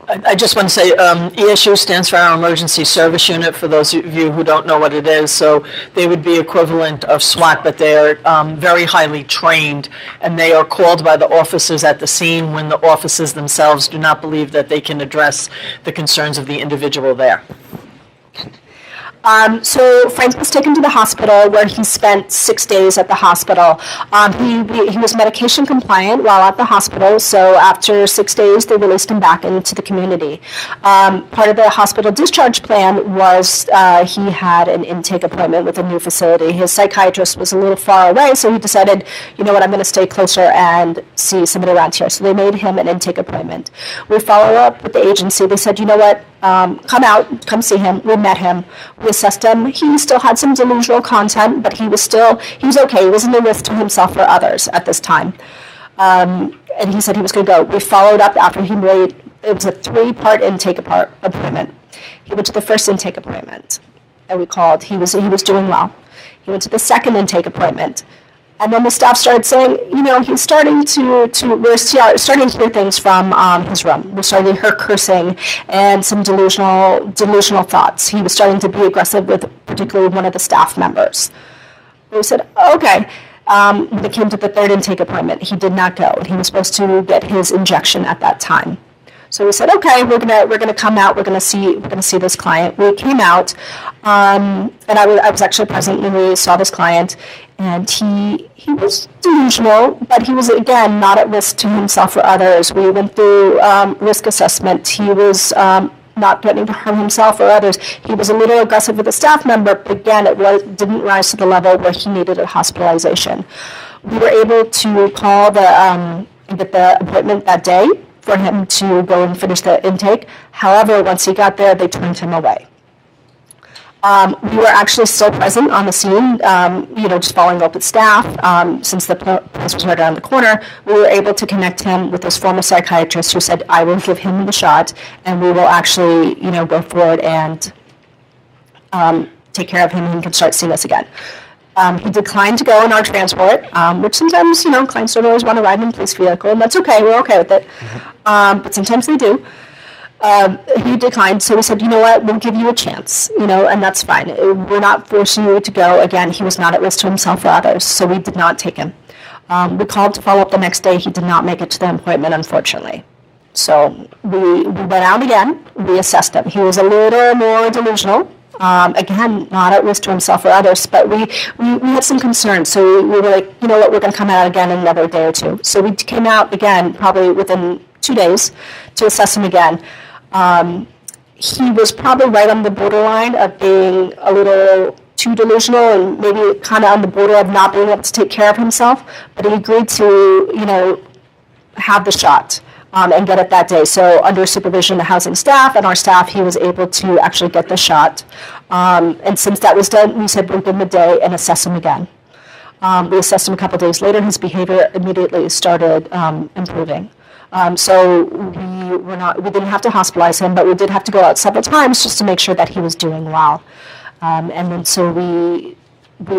I just want to say, ESU stands for our Emergency Service Unit, for those of you who don't know what it is. So they would be equivalent of SWAT, but they're very highly trained, and they are called by the officers at the scene when the officers themselves do not believe that they can address the concerns of the individual there. So Frank was taken to the hospital, where he spent 6 days at the hospital. He was medication compliant while at the hospital, so after 6 days, they released him back into the community. Part of the hospital discharge plan was he had an intake appointment with a new facility. His psychiatrist was a little far away, so he decided, you know what, I'm going to stay closer and see somebody around here. So they made him an intake appointment. We followed up with the agency. They said, you know what, come out, come see him. We met him. We assessed him. He still had some delusional content, but he was okay. He wasn't a risk to himself or others at this time. And he said he was going to go. We followed up after it was a 3-part intake appointment. He went to the first intake appointment, and we called. He was doing well. He went to the second intake appointment. And then the staff started saying, he's starting we're starting to hear things from his room. We're starting to hear cursing and some delusional thoughts. He was starting to be aggressive with particularly one of the staff members. We said, okay. When it came to the third intake appointment, he did not go. He was supposed to get his injection at that time. So we said, okay, we're gonna come out. We're gonna see this client. We came out, and I was actually present when we saw this client, and he was delusional, but he was again not at risk to himself or others. We went through risk assessment. He was not threatening to harm himself or others. He was a little aggressive with a staff member, but again, didn't rise to the level where he needed a hospitalization. We were able to call and get the appointment that day for him to go and finish the intake. However, once he got there, they turned him away. We were actually still present on the scene, just following up with staff. Since the place was right around the corner, we were able to connect him with his former psychiatrist, who said, I will give him the shot, and we will actually, go forward and take care of him, and he can start seeing us again. He declined to go in our transport, which sometimes, clients don't always want to ride in a police vehicle, and that's okay. We're okay with it. But sometimes they do. He declined, so we said, you know what, we'll give you a chance, and that's fine. We're not forcing you to go. Again, he was not at risk to himself or others, so we did not take him. We called to follow up the next day. He did not make it to the appointment, unfortunately. So we went out again. We assessed him. He was a little more delusional. Again, not at risk to himself or others, but we had some concerns. So we were like, you know what, we're going to come out again in another day or two. So we came out again, probably within 2 days, to assess him again. He was probably right on the borderline of being a little too delusional and maybe kind of on the border of not being able to take care of himself, but he agreed to, have the shot. And get it that day. So under supervision of the housing staff and our staff, he was able to actually get the shot. And since that was done, we said we'll give him a day and assess him again. We assessed him a couple days later. His behavior immediately started improving. So we didn't have to hospitalize him, but we did have to go out several times just to make sure that he was doing well. And then so we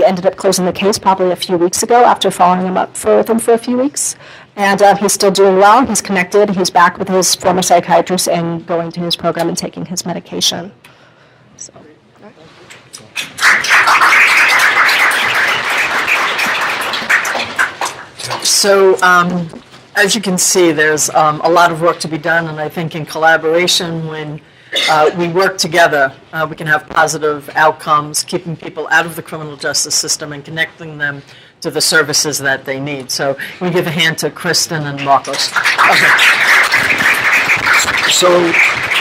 ended up closing the case probably a few weeks ago after following him up with him for a few weeks. And he's still doing well. He's connected. He's back with his former psychiatrist and going to his program and taking his medication. So as you can see, there's a lot of work to be done, and I think in collaboration, when we work together, we can have positive outcomes, keeping people out of the criminal justice system and connecting them to the services that they need. So we give a hand to Kristen and Marcos. Okay. So,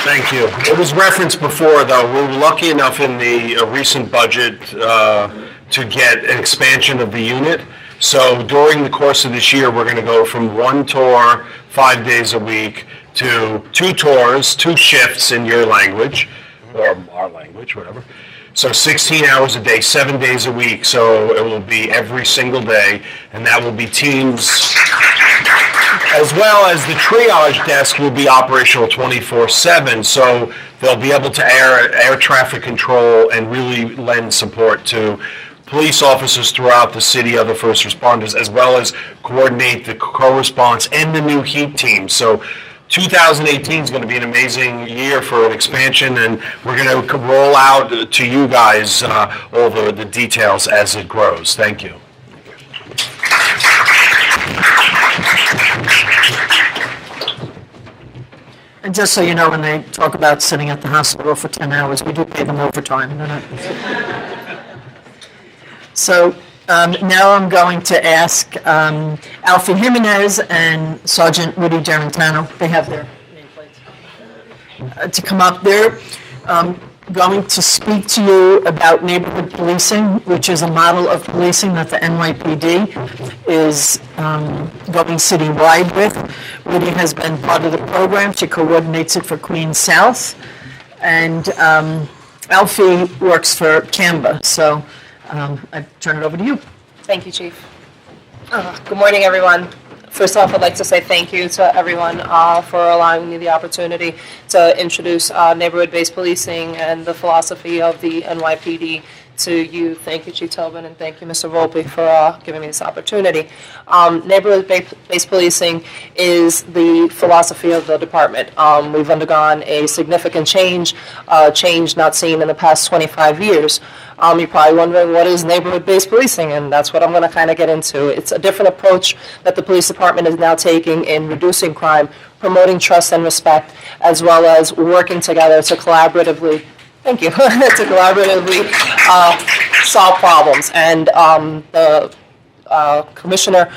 thank you. It was referenced before, though. We were lucky enough in the recent budget to get an expansion of the unit. So during the course of this year, we're going to go from 1 tour 5 days a week to 2 tours, 2 shifts in your language, or our language, whatever. So 16 hours a day, 7 days a week. So it will be every single day, and that will be teams, as well as the triage desk will be operational 24/7. So they'll be able to air traffic control and really lend support to police officers throughout the city, other first responders, as well as coordinate the co-response and the new heat team. So 2018 is going to be an amazing year for an expansion, and we're going to roll out to you guys all the details as it grows. Thank you. And just so you know, when they talk about sitting at the hospital for 10 hours, we do pay them overtime. So now I'm going to ask Alfie Jimenez and Sergeant Woody Gerentano, they have their nameplates, to come up. They're going to speak to you about neighborhood policing, which is a model of policing that the NYPD is going citywide with. Woody has been part of the program. She coordinates it for Queens South. And Alfie works for Canva. So I turn it over to you. Thank you, Chief. Good morning, everyone. First off, I'd like to say thank you to everyone for allowing me the opportunity to introduce neighborhood-based policing and the philosophy of the NYPD to you. Thank you, Chief Tobin, and thank you, Mr. Volpe, for giving me this opportunity. Neighborhood-based policing is the philosophy of the department. We've undergone a significant change not seen in the past 25 years. You're probably wondering, what is neighborhood-based policing? And that's what I'm going to kind of get into. It's a different approach that the police department is now taking in reducing crime, promoting trust and respect, as well as working together to collaboratively, thank you, to collaboratively solve problems. And the commissioner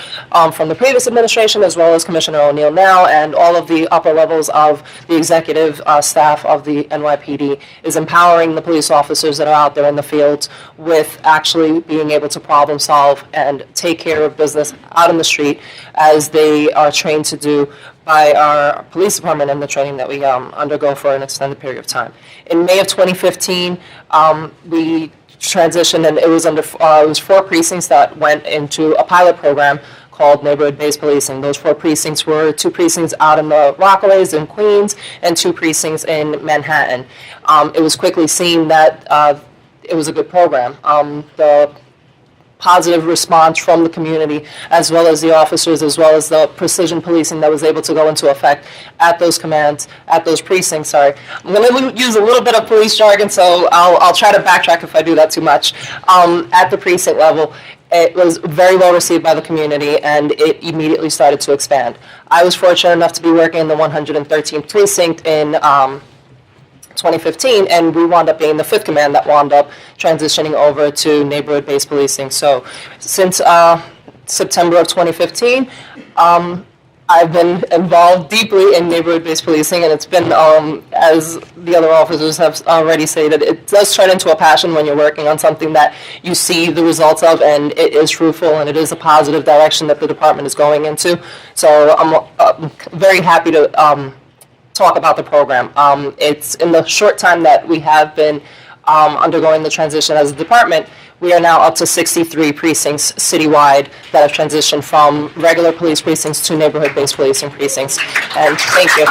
from the previous administration, as well as Commissioner O'Neill now, and all of the upper levels of the executive staff of the NYPD is empowering the police officers that are out there in the fields with actually being able to problem solve and take care of business out in the street as they are trained to do by our police department and the training that we undergo for an extended period of time. In May of 2015, we transitioned, and it was 4 precincts that went into a pilot program called neighborhood-based policing. Those 4 precincts were 2 precincts out in the Rockaways in Queens and 2 precincts in Manhattan. It was quickly seen that it was a good program. The positive response from the community, as well as the officers, as well as the precision policing that was able to go into effect at those commands, at those precincts, sorry. I'm going to use a little bit of police jargon, so I'll try to backtrack if I do that too much. At the precinct level, it was very well received by the community, and it immediately started to expand. I was fortunate enough to be working in the 113th precinct in 2015, and we wound up being the 5th command that wound up transitioning over to neighborhood-based policing. So since September of 2015, I've been involved deeply in neighborhood-based policing, and it's been, as the other officers have already stated, it does turn into a passion when you're working on something that you see the results of, and it is fruitful, and it is a positive direction that the department is going into. So I'm very happy to talk about the program. It's in the short time that we have been undergoing the transition as a department, we are now up to 63 precincts citywide that have transitioned from regular police precincts to neighborhood-based policing precincts. And thank you.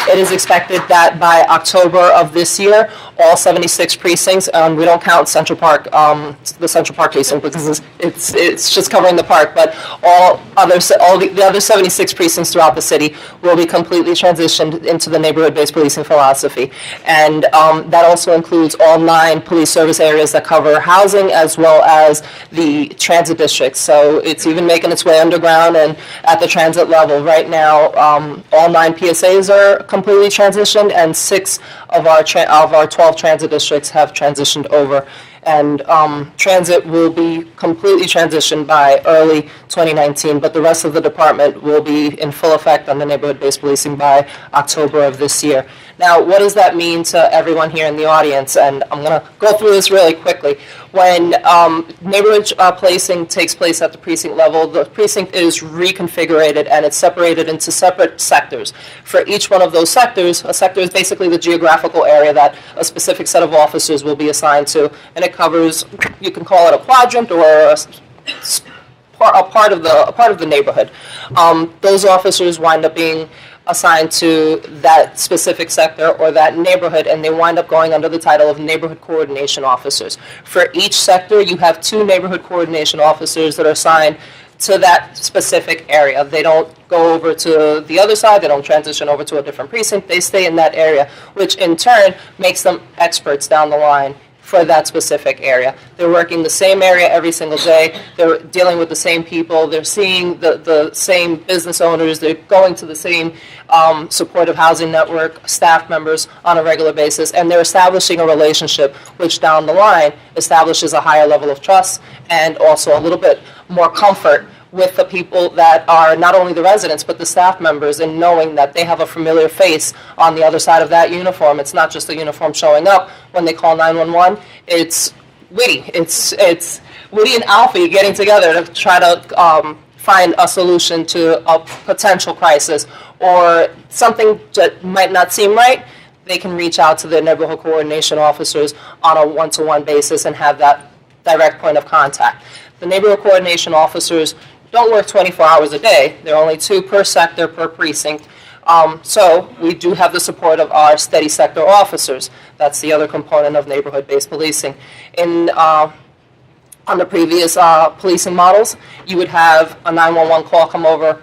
It is expected that by October of this year, all 76 precincts, we don't count Central Park, the Central Park precinct because it's just covering the park, but all the other 76 precincts throughout the city will be completely transitioned into the neighborhood-based policing philosophy. And that also includes all 9 police service areas that cover housing as well as the transit districts. So it's even making its way underground and at the transit level. Right now, all 9 PSAs are completely transitioned, and 6 of our 12 transit districts have transitioned over. And transit will be completely transitioned by early 2019, but the rest of the department will be in full effect on the neighborhood-based policing by October of this year. Now, what does that mean to everyone here in the audience? And I'm going to go through this really quickly. When neighborhood policing takes place at the precinct level, the precinct is reconfigured and it's separated into separate sectors. For each one of those sectors, a sector is basically the geographical area that a specific set of officers will be assigned to, and it covers, you can call it a quadrant or a part of the neighborhood. Those officers wind up being assigned to that specific sector or that neighborhood, and they wind up going under the title of neighborhood coordination officers. For each sector, you have 2 neighborhood coordination officers that are assigned to that specific area. They don't go over to the other side, they don't transition over to a different precinct, they stay in that area, which in turn makes them experts down the line for that specific area. They're working the same area every single day, they're dealing with the same people, they're seeing the same business owners, they're going to the same supportive housing network, staff members on a regular basis, and they're establishing a relationship which down the line establishes a higher level of trust and also a little bit more comfort with the people that are not only the residents but the staff members, and knowing that they have a familiar face on the other side of that uniform. It's not just a uniform showing up when they call 911. It's Witty. It's Witty and Alfie getting together to try to find a solution to a potential crisis or something that might not seem right. They can reach out to their neighborhood coordination officers on a one-to-one basis and have that direct point of contact. The neighborhood coordination officers don't work 24 hours a day. There are only 2 per sector per precinct. So we do have the support of our steady sector officers. That's the other component of neighborhood-based policing. On the previous policing models, you would have a 911 call come over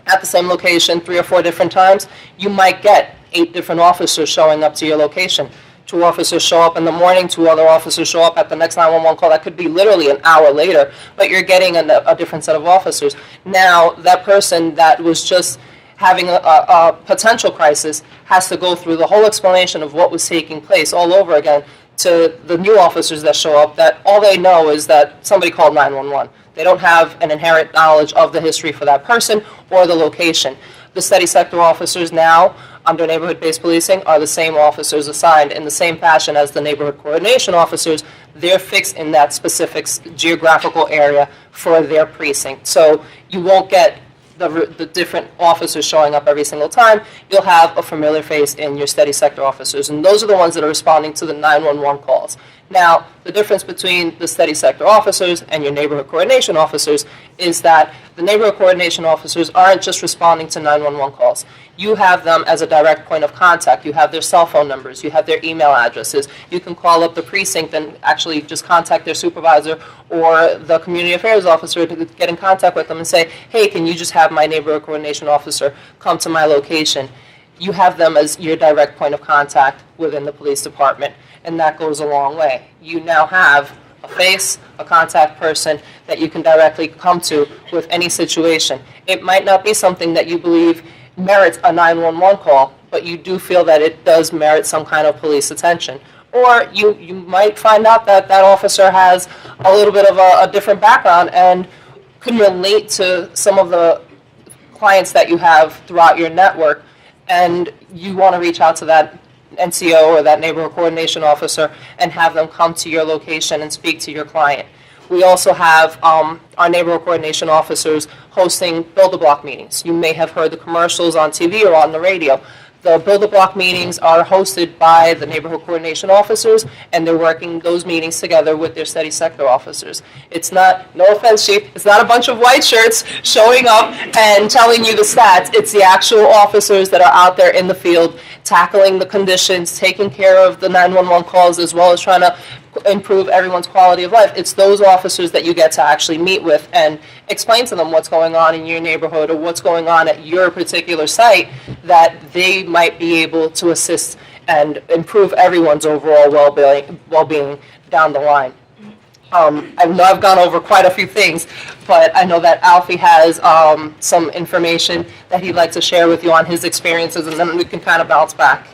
at the same location 3 or 4 different times. You might get 8 different officers showing up to your location. 2 officers show up in the morning, 2 other officers show up at the next 911 call. That could be literally an hour later, but you're getting a different set of officers. Now, that person that was just having a potential crisis has to go through the whole explanation of what was taking place all over again to the new officers that show up, that all they know is that somebody called 911. They don't have an inherent knowledge of the history for that person or the location. The steady sector officers now, under neighborhood-based policing, are the same officers assigned in the same fashion as the neighborhood coordination officers. They're fixed in that specific geographical area for their precinct. So you won't get the different officers showing up every single time. You'll have a familiar face in your steady sector officers, and those are the ones that are responding to the 911 calls. Now, the difference between the steady sector officers and your neighborhood coordination officers is that the neighborhood coordination officers aren't just responding to 911 calls. You have them as a direct point of contact. You have their cell phone numbers. You have their email addresses. You can call up the precinct and actually just contact their supervisor or the community affairs officer to get in contact with them and say, hey, can you just have my neighborhood coordination officer come to my location? You have them as your direct point of contact within the police department, and that goes a long way. You now have a face, a contact person that you can directly come to with any situation. It might not be something that you believe merits a 911 call, but you do feel that it does merit some kind of police attention. Or you might find out that that officer has a little bit of a different background and can relate to some of the clients that you have throughout your network, and you want to reach out to that NCO or that neighborhood coordination officer and have them come to your location and speak to your client. We also have our neighborhood coordination officers hosting Build-A-Block meetings. You may have heard the commercials on TV or on the radio. The Build-A-Block meetings are hosted by the neighborhood coordination officers, and they're working those meetings together with their steady sector officers. It's not, no offense, Chief, it's not a bunch of white shirts showing up and telling you the stats. It's the actual officers that are out there in the field tackling the conditions, taking care of the 911 calls, as well as trying to improve everyone's quality of life. It's those officers that you get to actually meet with and explain to them what's going on in your neighborhood or what's going on at your particular site, that they might be able to assist and improve everyone's overall well-being down the line. I know I've gone over quite a few things, but I know that Alfie has some information that he'd like to share with you on his experiences, and then we can kind of bounce back.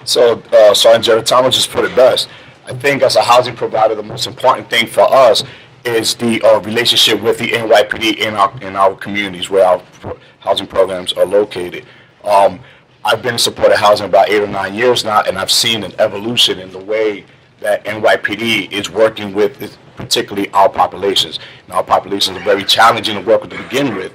So, Sergeant Jared Thomas just put it best. I think as a housing provider, the most important thing for us is the relationship with the NYPD in our communities where our housing programs are located. I've been in supported housing about 8 or 9 years now, and I've seen an evolution in the way that NYPD is working with particularly our populations. And our populations are very challenging to work with to begin with.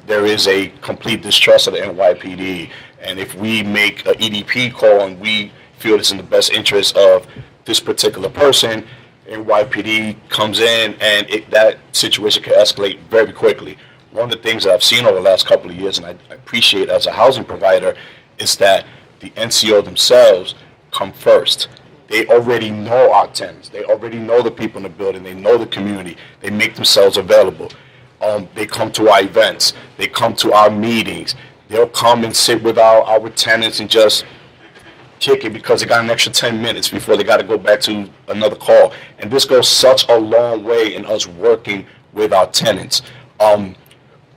There is a complete distrust of the NYPD, and if we make an EDP call and we feel it's in the best interest of this particular person, NYPD comes in and that situation can escalate very quickly. One of the things that I've seen over the last couple of years, and I appreciate as a housing provider, is that the NCO themselves come first. They already know our tenants. They already know the people in the building. They know the community. They make themselves available. They come to our events. They come to our meetings. They'll come and sit with our tenants and just kick it because they got an extra 10 minutes before they got to go back to another call. And this goes such a long way in us working with our tenants.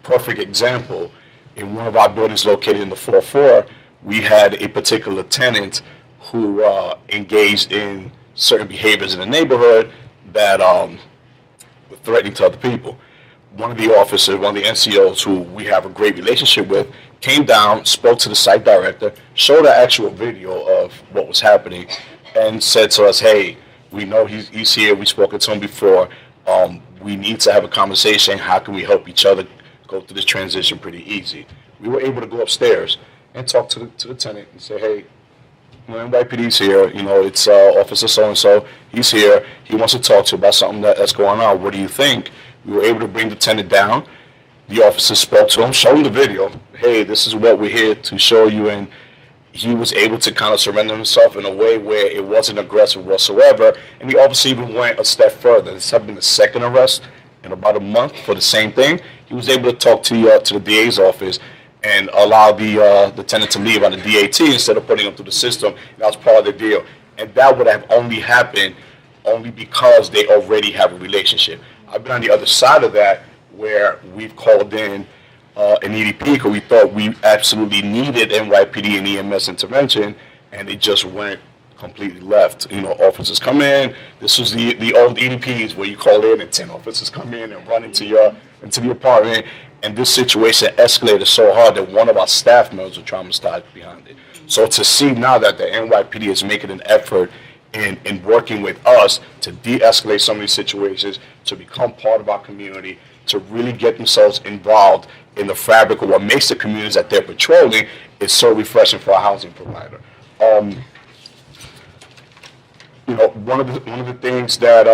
Perfect example, in one of our buildings located in the 4th floor, we had a particular tenant who engaged in certain behaviors in the neighborhood that were threatening to other people. One of the officers, one of the NCOs who we have a great relationship with, came down, spoke to the site director, showed an actual video of what was happening, and said to us, hey, we know he's here, we've spoken to him before, we need to have a conversation, how can we help each other go through this transition pretty easy. We were able to go upstairs and talk to the tenant and say, hey, NYPD's here, it's Officer so-and-so, he's here, he wants to talk to you about something that's going on, what do you think? We were able to bring the tenant down, the officer spoke to him, showed him the video, hey, this is what we're here to show you, and he was able to kind of surrender himself in a way where it wasn't aggressive whatsoever, and the officer even went a step further. This had been the second arrest in about a month for the same thing. He was able to talk to the DA's office and allow the tenant to leave on the DAT instead of putting him through the system. That was part of the deal. And that would have only happened only because they already have a relationship. I've been on the other side of that where we've called in an EDP because we thought we absolutely needed NYPD and EMS intervention, and it just went completely left. Officers come in. This was the old EDPs where you call in and 10 officers come in and run into the apartment. And this situation escalated so hard that one of our staff members was traumatized behind it. So to see now that the NYPD is making an effort in working with us to de-escalate some of these situations, to become part of our community, to really get themselves involved in the fabric of what makes the communities that they're patrolling, is so refreshing for a housing provider. One of the things that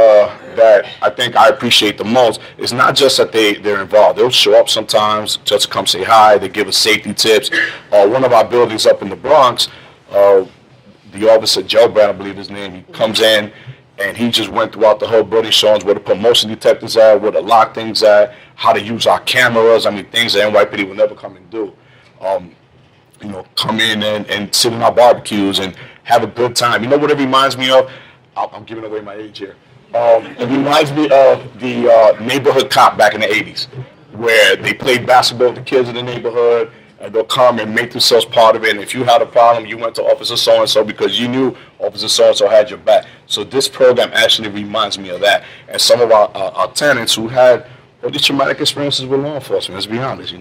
I think I appreciate the most is not just that they're involved. They'll show up sometimes just to come say hi. They give us safety tips. One of our buildings up in the Bronx, the officer, Joe Brown, I believe his name, he comes in and he just went throughout the whole building showing us where to put motion detectors at, where to lock things at, how to use our cameras. Things that NYPD would never come and do. Come in and sit in our barbecues and have a good time. What it reminds me of? I'm giving away my age here. It reminds me of the Neighborhood cop back in the 80s, where they played basketball with the kids in the neighborhood, and they'll come and make themselves part of it. And if you had a problem, you went to Officer so-and-so because you knew Officer so-and-so had your back. So this program actually reminds me of that. And some of our tenants who had these traumatic experiences with law enforcement, let's be honest,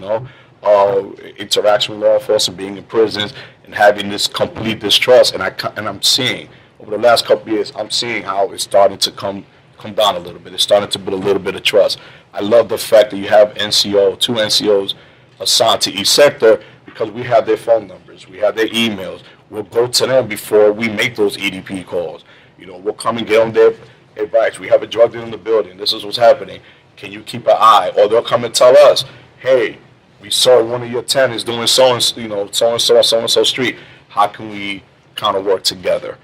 interaction with law enforcement, being in prisons, and having this complete distrust. And I'm seeing, over the last couple of years, I'm seeing how it's starting to come down a little bit. It's starting to build a little bit of trust. I love the fact that you have two NCOs assigned to each sector because we have their phone numbers, we have their emails. We'll go to them before we make those EDP calls. We'll come and get them their advice. We have a drug dealer in the building. This is what's happening. Can you keep an eye? Or they'll come and tell us, hey, we saw one of your tenants doing so-and-so on so-and-so street. how can we kind of work together.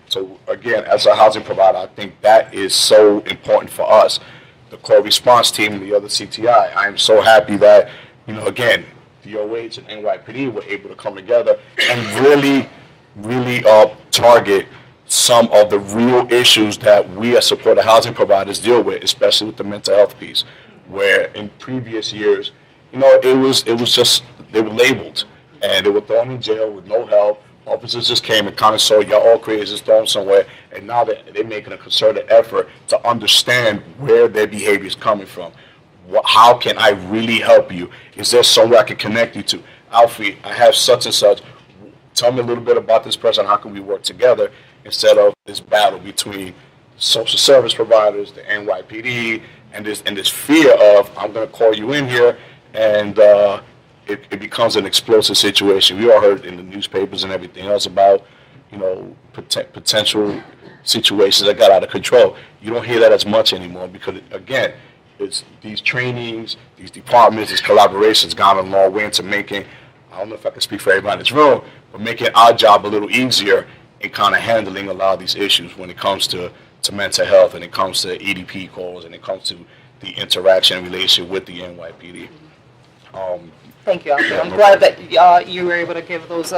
So again, as a housing provider, I think that is so important for us. The core response team and the other CTI, I am so happy that, again, the OH and NYPD were able to come together and really target some of the real issues that we as supported housing providers deal with, especially with the mental health piece, where in previous years, it was just, they were labeled and they were thrown in jail with no help. Officers just came and kind of saw y'all all crazy, just thrown somewhere, and now they're making a concerted effort to understand where their behavior is coming from. How can I really help you? Is there somewhere I can connect you to? Alfie, I have such and such. Tell me a little bit about this person. How can we work together instead of this battle between social service providers, the NYPD, and this fear of, I'm going to call you in here, and it becomes an explosive situation. We all heard in the newspapers and everything else about, potential situations that got out of control. You don't hear that as much anymore because, again, it's these trainings, these departments, these collaborations gone a long way into making, I don't know if I can speak for everybody in this room, but making our job a little easier in kind of handling a lot of these issues when it comes to mental health and it comes to EDP calls and it comes to the interaction and relationship with the NYPD. Thank you, Alfie. I'm glad that you were able to give those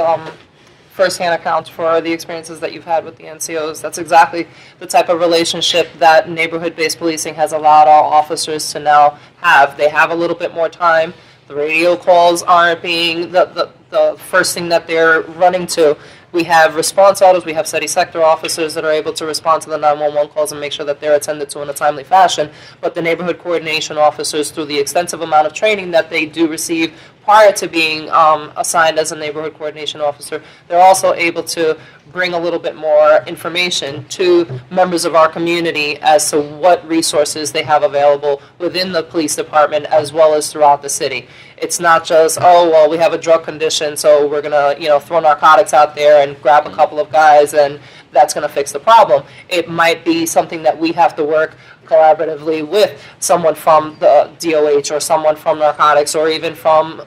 firsthand accounts for the experiences that you've had with the NCOs. That's exactly the type of relationship that neighborhood-based policing has allowed all officers to now have. They have a little bit more time. The radio calls aren't being the first thing that they're running to. We have response autos, we have city sector officers that are able to respond to the 911 calls and make sure that they're attended to in a timely fashion. But the neighborhood coordination officers, through the extensive amount of training that they do receive prior to being assigned as a neighborhood coordination officer, they're also able to bring a little bit more information to members of our community as to what resources they have available within the police department as well as throughout the city. It's not just, oh, well, we have a drug condition, so we're going to, throw narcotics out there and grab a couple of guys and that's going to fix the problem. It might be something that we have to work collaboratively with someone from the DOH or someone from narcotics or even from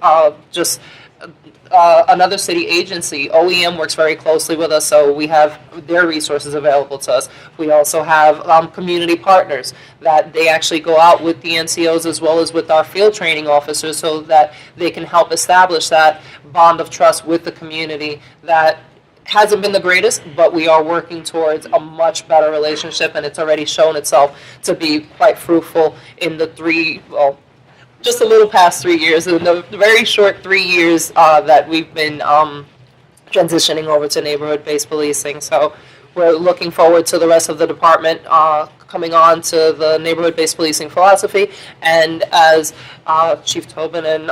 another city agency. OEM works very closely with us, so we have their resources available to us. We also have community partners that they actually go out with the NCOs as well as with our field training officers so that they can help establish that bond of trust with the community that hasn't been the greatest, but we are working towards a much better relationship, and it's already shown itself to be quite fruitful in the just a little past 3 years, in the very short 3 years that we've been transitioning over to neighborhood-based policing. So we're looking forward to the rest of the department coming on to the neighborhood-based policing philosophy. And as Chief Tobin and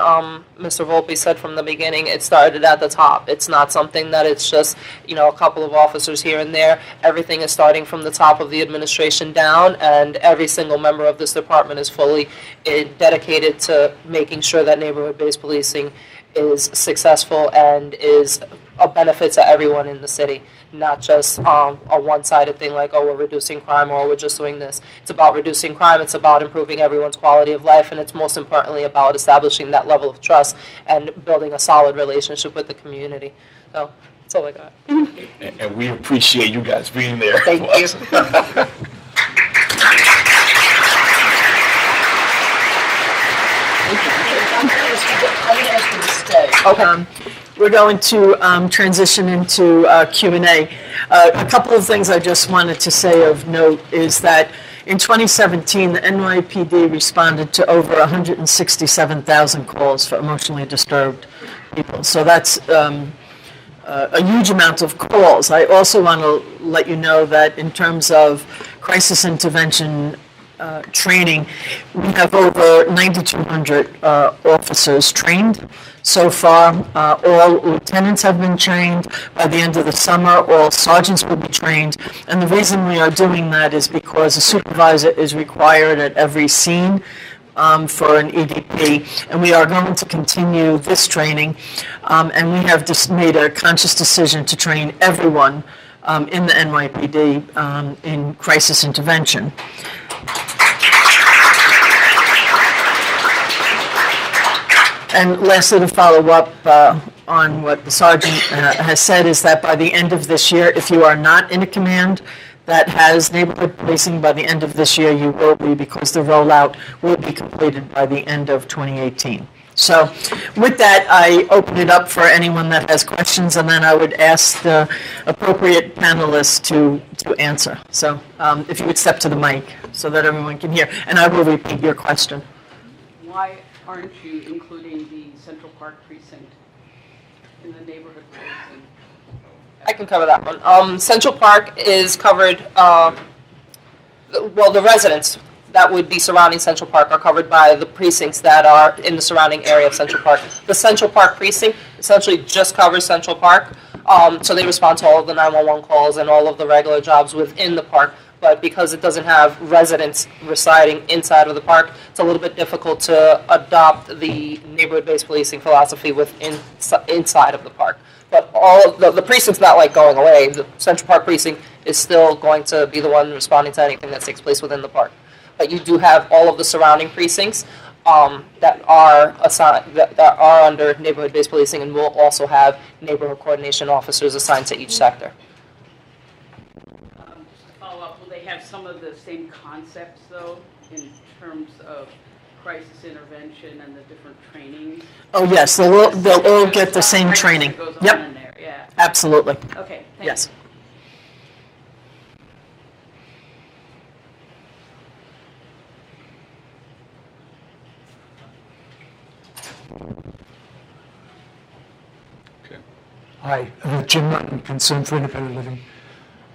Mr. Volpe said from the beginning, it started at the top. It's not something that it's just, a couple of officers here and there. Everything is starting from the top of the administration down, and every single member of this department is fully dedicated to making sure that neighborhood-based policing is successful and is a benefit to everyone in the city, not just a one-sided thing like, oh, we're reducing crime or we're just doing this. It's about reducing crime, it's about improving everyone's quality of life, and it's most importantly about establishing that level of trust and building a solid relationship with the community. So that's all I got. And we appreciate you guys being there. Thank you. Okay. We're going to transition into Q&A. A couple of things I just wanted to say of note is that in 2017, the NYPD responded to over 167,000 calls for emotionally disturbed people. So that's a huge amount of calls. I also want to let you know that in terms of crisis intervention training, we have over 9,200 officers trained so far. All lieutenants have been trained. By the end of the summer, all sergeants will be trained. And the reason we are doing that is because a supervisor is required at every scene for an EDP, and we are going to continue this training. And we have just made a conscious decision to train everyone in the NYPD in crisis intervention. And lastly, to follow up on what the sergeant has said, is that by the end of this year, if you are not in a command that has neighborhood policing, by the end of this year you will be, because the rollout will be completed by the end of 2018. So with that, I open it up for anyone that has questions, and then I would ask the appropriate panelists to answer. So if you would step to the mic so that everyone can hear, and I will repeat your question. Why aren't you including the Central Park precinct in the neighborhood policing? I can cover that one. Central Park is covered, well, the residents that would be surrounding Central Park are covered by the precincts that are in the surrounding area of Central Park. The Central Park precinct essentially just covers Central Park, so they respond to all of the 911 calls and all of the regular jobs within the park. But because it doesn't have residents residing inside of the park, it's a little bit difficult to adopt the neighborhood-based policing philosophy inside of the park. But all of the precinct's not like going away. The Central Park precinct is still going to be the one responding to anything that takes place within the park. But you do have all of the surrounding precincts that are assigned, that are under neighborhood-based policing, and will also have neighborhood coordination officers assigned to each sector. Will they have some of the same concepts, though, in terms of crisis intervention and the different trainings? Oh, yes, they'll all get the same training. That goes on Yep, in there, yeah. absolutely. Okay, thanks. Yes. Hi, Jim Mutton, Concern for Independent Living.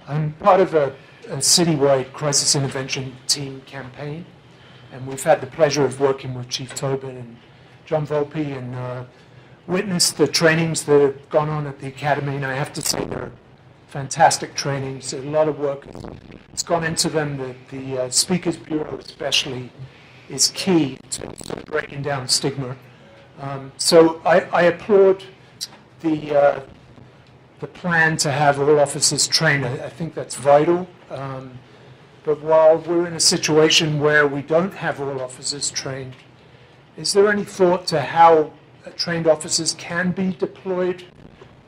I'm part of a citywide crisis intervention team campaign, and we've had the pleasure of working with Chief Tobin and John Volpe and witnessed the trainings that have gone on at the Academy, and I have to say they're fantastic trainings. A lot of work has gone into them. The Speakers Bureau especially is key to breaking down stigma. So I applaud the plan to have all officers trained. I think that's vital. But while we're in a situation where we don't have all officers trained, is there any thought to how trained officers can be deployed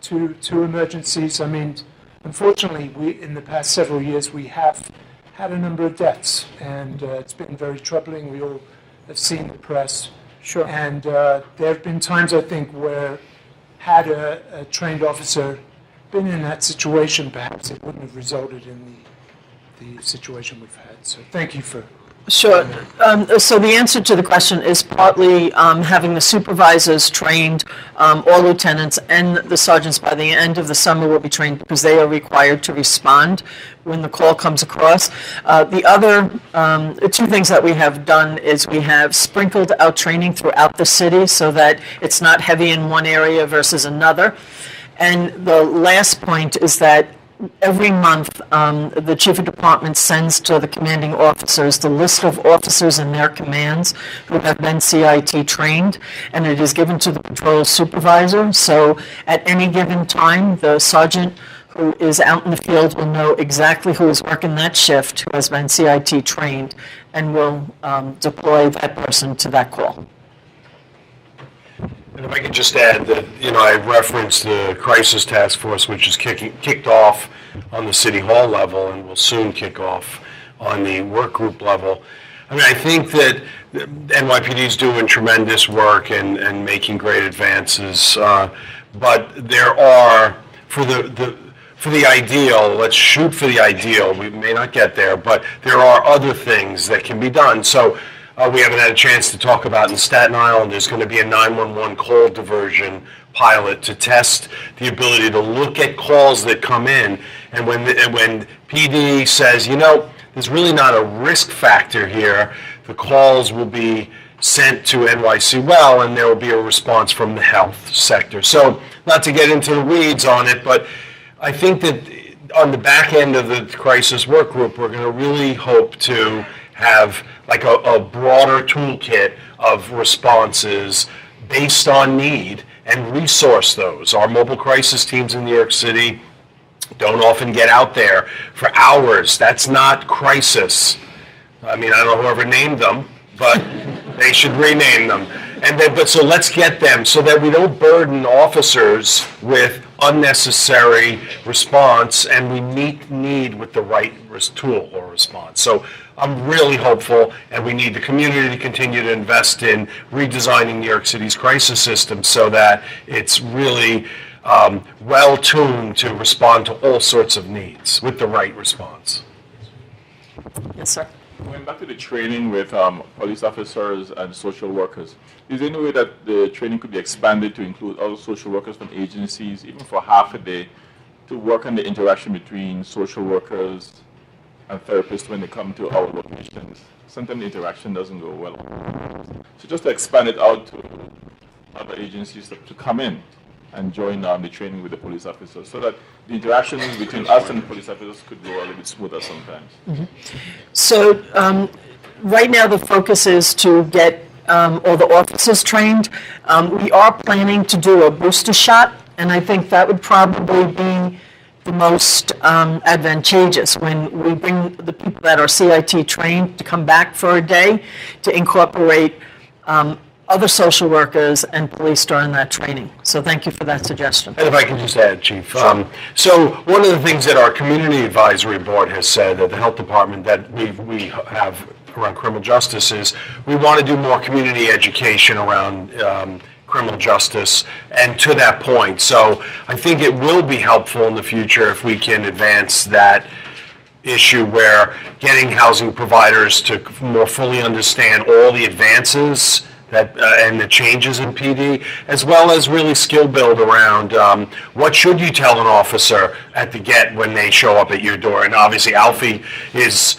to emergencies? I mean, unfortunately, in the past several years, we have had a number of deaths, and it's been very troubling. We all have seen the press. Sure. And there have been times, I think, where had a trained officer been in that situation, perhaps it wouldn't have resulted in the situation we've had. So thank you for... Sure. So the answer to the question is partly having the supervisors trained, all lieutenants and the sergeants by the end of the summer will be trained, because they are required to respond when the call comes across. The other two things that we have done is we have sprinkled out training throughout the city so that it's not heavy in one area versus another. And the last point is that every month, the chief of department sends to the commanding officers the list of officers in their commands who have been CIT trained, and it is given to the patrol supervisor. So at any given time, the sergeant who is out in the field will know exactly who is working that shift, who has been CIT trained, and will deploy that person to that call. And if I could just add that, I referenced the crisis task force, which is kicked off on the city hall level and will soon kick off on the work group level. I mean, I think that NYPD is doing tremendous work and making great advances, but there are, for the ideal, let's shoot for the ideal. We may not get there, but there are other things that can be done. So we haven't had a chance to talk about in Staten Island, there's going to be a 911 call diversion pilot to test the ability to look at calls that come in. And when PD says, there's really not a risk factor here, the calls will be sent to NYC Well, and there will be a response from the health sector. So not to get into the weeds on it, but I think that on the back end of the crisis work group, we're going to really hope to have like a broader toolkit of responses based on need and resource those. Our mobile crisis teams in New York City don't often get out there for hours. That's not crisis. I mean, I don't know whoever named them, but they should rename them. And then, but so let's get them so that we don't burden officers with unnecessary response, and we meet need with the right tool or response. So I'm really hopeful, and we need the community to continue to invest in redesigning New York City's crisis system so that it's really well-tuned to respond to all sorts of needs with the right response. Yes, sir. Going back to the training with police officers and social workers, is there any way that the training could be expanded to include other social workers from agencies, even for half a day, to work on the interaction between social workers and therapists when they come to our locations? Sometimes the interaction doesn't go well. So just to expand it out to other agencies to come in and join the training with the police officers, so that the interaction between us and the police officers could go a little bit smoother sometimes. So right now the focus is to get all the officers trained. We are planning to do a booster shot, and I think that would probably be the most advantageous when we bring the people that are CIT trained to come back for a day to incorporate other social workers and police during that training. So thank you for that suggestion. And if I can just add, Chief. So one of the things that our Community Advisory Board has said at the Health Department that we have around criminal justice is we want to do more community education around criminal justice, and to that point. So I think it will be helpful in the future if we can advance that issue where getting housing providers to more fully understand all the advances that and the changes in PD, as well as really skill build around what should you tell an officer at the get when they show up at your door. And obviously Alfie he's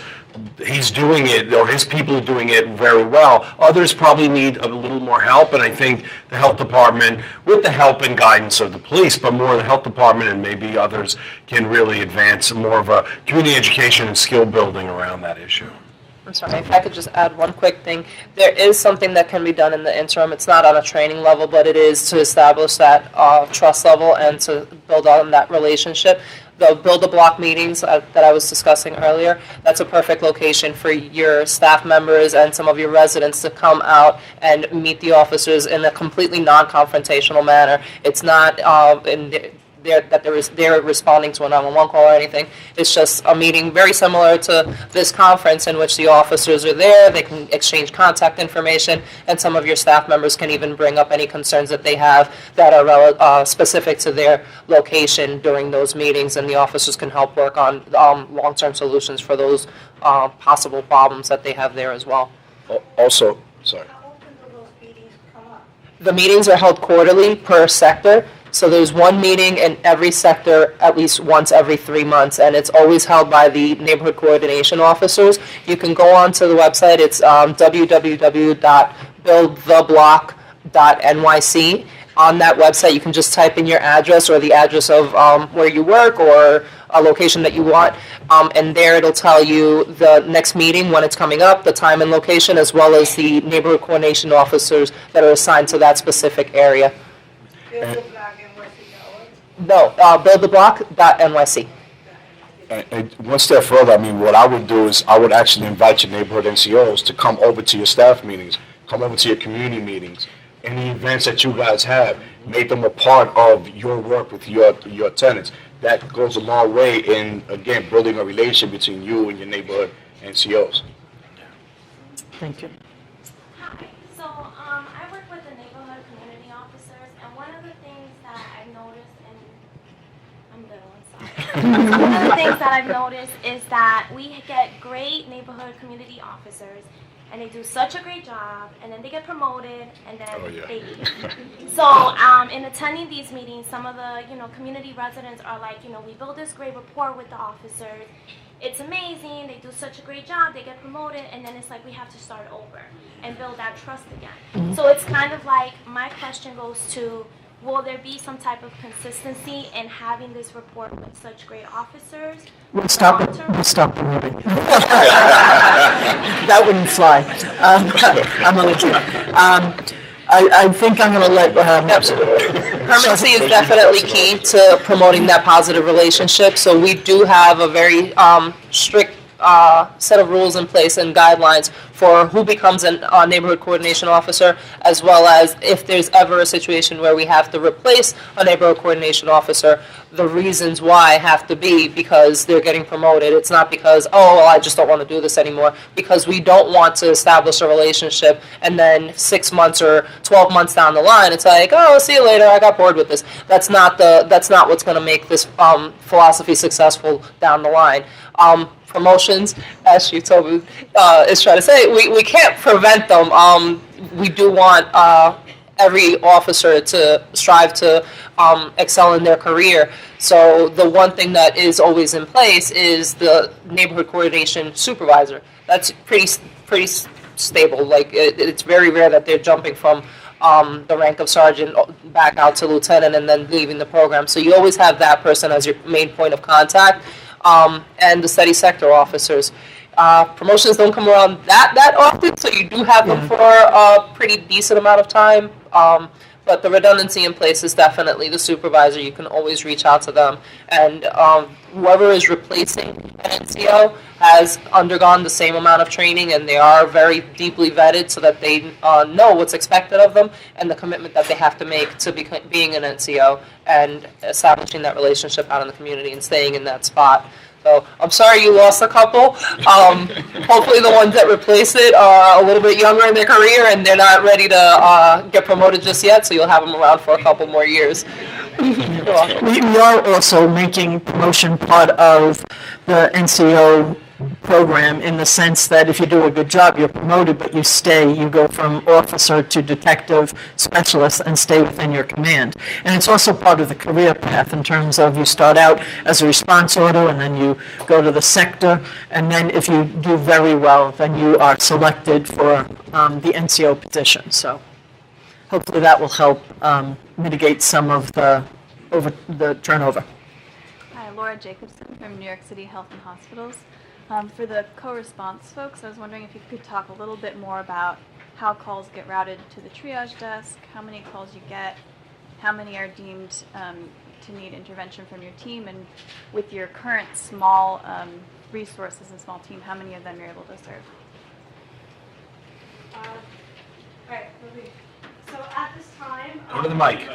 doing it, or his people are doing it very well. Others probably need a little more help, and I think the health department, with the help and guidance of the police, but more the health department and maybe others, can really advance more of a community education and skill building around that issue. I'm sorry, if I could just add one quick thing. There is something that can be done in the interim. It's not on a training level, but it is to establish that trust level and to build on that relationship. The build-a-block meetings that I was discussing earlier, that's a perfect location for your staff members and some of your residents to come out and meet the officers in a completely non-confrontational manner. It's not they're responding to a 911 call or anything. It's just a meeting very similar to this conference in which the officers are there, they can exchange contact information, and some of your staff members can even bring up any concerns that they have that are specific to their location during those meetings, and the officers can help work on long-term solutions for those possible problems that they have there as well. Also, sorry. How often do those meetings come up? The meetings are held quarterly per sector. So there's one meeting in every sector at least once every 3 months, and it's always held by the neighborhood coordination officers. You can go onto the website. It's www.buildtheblock.nyc. On that website, you can just type in your address or the address of where you work or a location that you want, and there it'll tell you the next meeting, when it's coming up, the time and location, as well as the neighborhood coordination officers that are assigned to that specific area. No, buildtheblock.nyc. And one step further, I mean, what I would do is I would actually invite your neighborhood NCOs to come over to your staff meetings, come over to your community meetings, any events that you guys have, make them a part of your work with your tenants. That goes a long way in, again, building a relation between you and your neighborhood NCOs. Thank you. Hi. So I work with the neighborhood community officers, and one of the things that I've noticed, and I'm little, I'm sorry. One of the things that I've noticed is that we get great neighborhood community officers, and they do such a great job, and then they get promoted, and then they leave. So in attending these meetings, some of the community residents are like, we build this great rapport with the officers. It's amazing, they do such a great job, they get promoted, and then it's like we have to start over and build that trust again. So it's kind of like, my question goes to, will there be some type of consistency in having this rapport with such great officers? We'll stop the meeting. That wouldn't fly. I'm going to I think I'm going to let... Permanency is definitely key to promoting that positive relationship. So we do have a very strict set of rules in place and guidelines for who becomes a neighborhood coordination officer, as well as if there's ever a situation where we have to replace a neighborhood coordination officer, the reasons why have to be because they're getting promoted. It's not because, oh, well, I just don't want to do this anymore, because we don't want to establish a relationship and then 6 months or 12 months down the line, it's like, oh, see you later, I got bored with this. That's not what's going to make this philosophy successful down the line. Promotions, as Chief Tobu is trying to say, we can't prevent them. We do want every officer to strive to excel in their career. So the one thing that is always in place is the neighborhood coordination supervisor. That's pretty stable. Like it's very rare that they're jumping from the rank of sergeant back out to lieutenant and then leaving the program. So you always have that person as your main point of contact, and the steady sector officers. Promotions don't come around that often, so you do have them for a pretty decent amount of time. But the redundancy in place is definitely the supervisor. You can always reach out to them. And whoever is replacing an NCO has undergone the same amount of training, and they are very deeply vetted so that they know what's expected of them and the commitment that they have to make to being an NCO and establishing that relationship out in the community and staying in that spot. So I'm sorry you lost a couple. Hopefully the ones that replace it are a little bit younger in their career and they're not ready to get promoted just yet, so you'll have them around for a couple more years. We are also making promotion part of the NCO program in the sense that if you do a good job, you're promoted, but you stay. You go from officer to detective specialist and stay within your command. And it's also part of the career path in terms of you start out as a response order and then you go to the sector, and then if you do very well, then you are selected for the NCO position. So hopefully that will help mitigate some of the turnover. Hi, Laura Jacobson from New York City Health and Hospitals. For the co-response folks, I was wondering if you could talk a little bit more about how calls get routed to the triage desk, how many calls you get, how many are deemed to need intervention from your team, and with your current small resources and small team, how many of them you're able to serve. Right. So at this time, Go to the mic.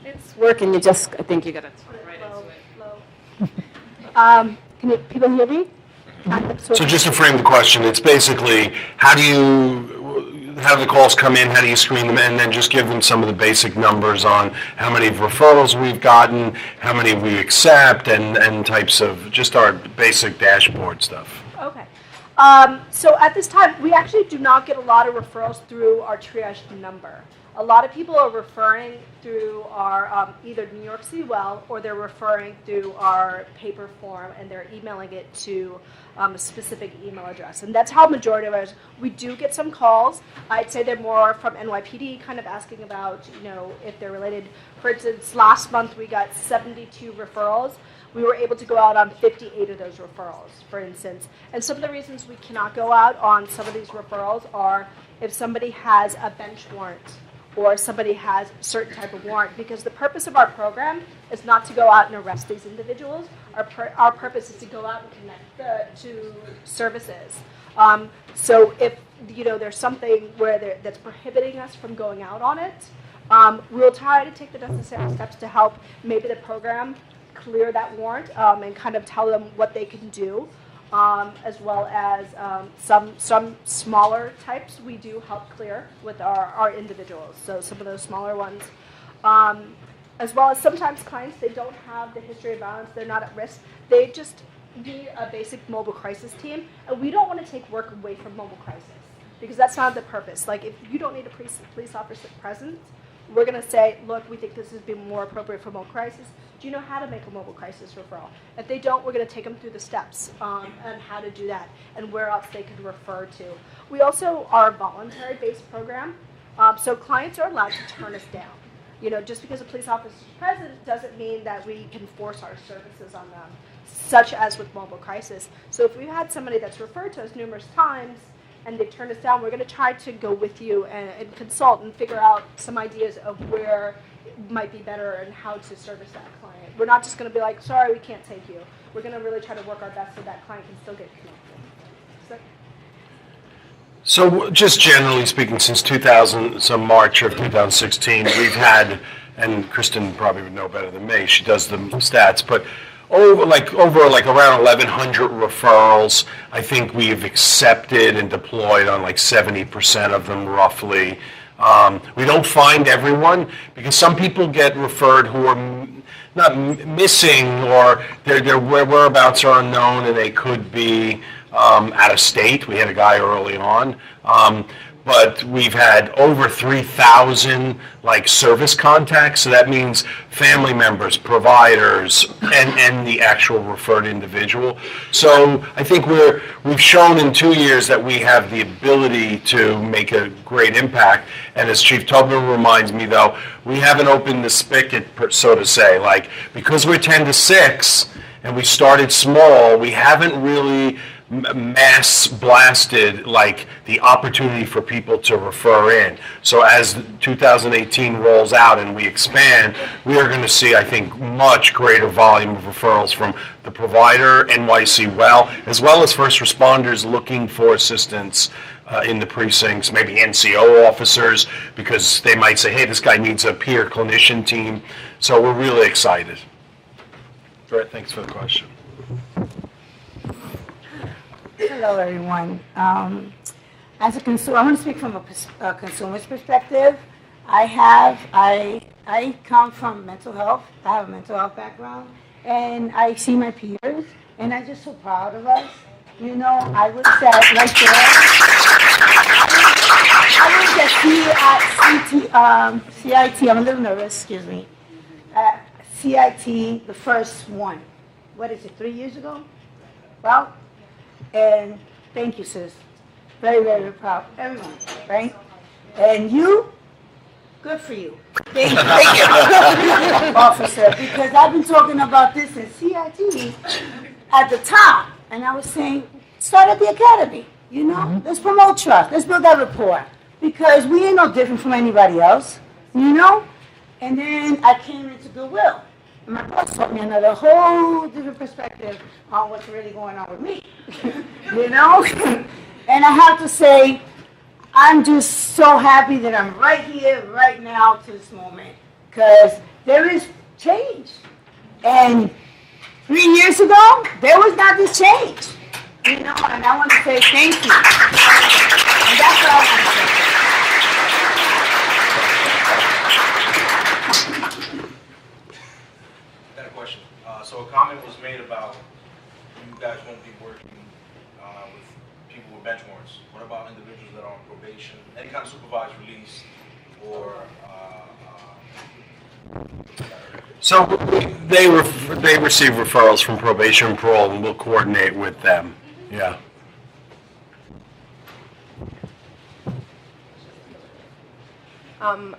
It's working. I think you got it. Can people hear me? So just to frame the question, it's basically how do the calls come in, how do you screen them, and then just give them some of the basic numbers on how many referrals we've gotten, how many we accept, and types of just our basic dashboard stuff. Okay. So at this time, we actually do not get a lot of referrals through our triage number. A lot of people are referring through our either New York City Well, or they're referring through our paper form and they're emailing it to a specific email address. And that's how majority of us, we do get some calls. I'd say they're more from NYPD, kind of asking about, if they're related. For instance, last month we got 72 referrals. We were able to go out on 58 of those referrals, for instance. And some of the reasons we cannot go out on some of these referrals are if somebody has a bench warrant or somebody has a certain type of warrant, because the purpose of our program is not to go out and arrest these individuals. Our purpose is to go out and connect to services. So if there's something that's prohibiting us from going out on it, we'll try to take the necessary steps to help maybe the program clear that warrant and kind of tell them what they can do. As well as some smaller types we do help clear with our individuals. So some of those smaller ones. As well as sometimes clients, they don't have the history of violence, they're not at risk. They just need a basic mobile crisis team. And we don't want to take work away from mobile crisis because that's not the purpose. Like if you don't need a police officer present, we're going to say, look, we think this would be more appropriate for mobile crisis. Do you know how to make a mobile crisis referral? If they don't, we're going to take them through the steps on how to do that and where else they could refer to. We also are a voluntary-based program, so clients are allowed to turn us down. Just because a police officer is present doesn't mean that we can force our services on them, such as with mobile crisis. So if we've had somebody that's referred to us numerous times and they turn us down, we're going to try to go with you and consult and figure out some ideas of where it might be better and how to service that client. We're not just going to be like, sorry, we can't take you. We're going to really try to work our best so that client can still get connected. So just generally speaking, since March of 2016, we've had, and Kristen probably would know better than me, she does the stats, but over around 1,100 referrals. I think we've accepted and deployed on like 70% of them roughly. We don't find everyone because some people get referred who are not missing or their whereabouts are unknown and they could be out of state. We had a guy early on. But we've had over 3,000 like service contacts. So that means family members, providers, and the actual referred individual. So I think we've shown in 2 years that we have the ability to make a great impact. And as Chief Tobin reminds me, though, we haven't opened the spigot, so to say. Like, because we're 10 to 6 and we started small, we haven't really mass blasted like the opportunity for people to refer in. So as 2018 rolls out and we expand, we are going to see, I think, much greater volume of referrals from the provider, NYC as well as first responders looking for assistance in the precincts, maybe NCO officers, because they might say, hey, this guy needs a peer clinician team. So we're really excited. Brett, thanks for the question. Hello, everyone. As a consumer, I want to speak from a consumer's perspective. I come from mental health. I have a mental health background, and I see my peers, and I'm just so proud of us. You know, I was at right there. I was at CIT. I'm a little nervous. Excuse me. At CIT, the first one. What is it? 3 years ago? Well. And thank you, sis. Very, very proud. Everyone, right? And you, good for you. Thank you, officer, because I've been talking about this in CIT at the top, and I was saying, start at the academy, you know? Let's promote trust. Let's build that rapport, because we ain't no different from anybody else, you know? And then I came into Goodwill. My boss taught me another whole different perspective on what's really going on with me, you know? And I have to say, I'm just so happy that I'm right here, right now, to this moment, because there is change. And 3 years ago, there was not this change, you know? And I want to say thank you. And that's all I want to say. So a comment was made about you guys won't be working with people with bench warrants. What about individuals that are on probation, any kind of supervised release, or So they receive referrals from probation and parole, and we'll coordinate with them. Yeah.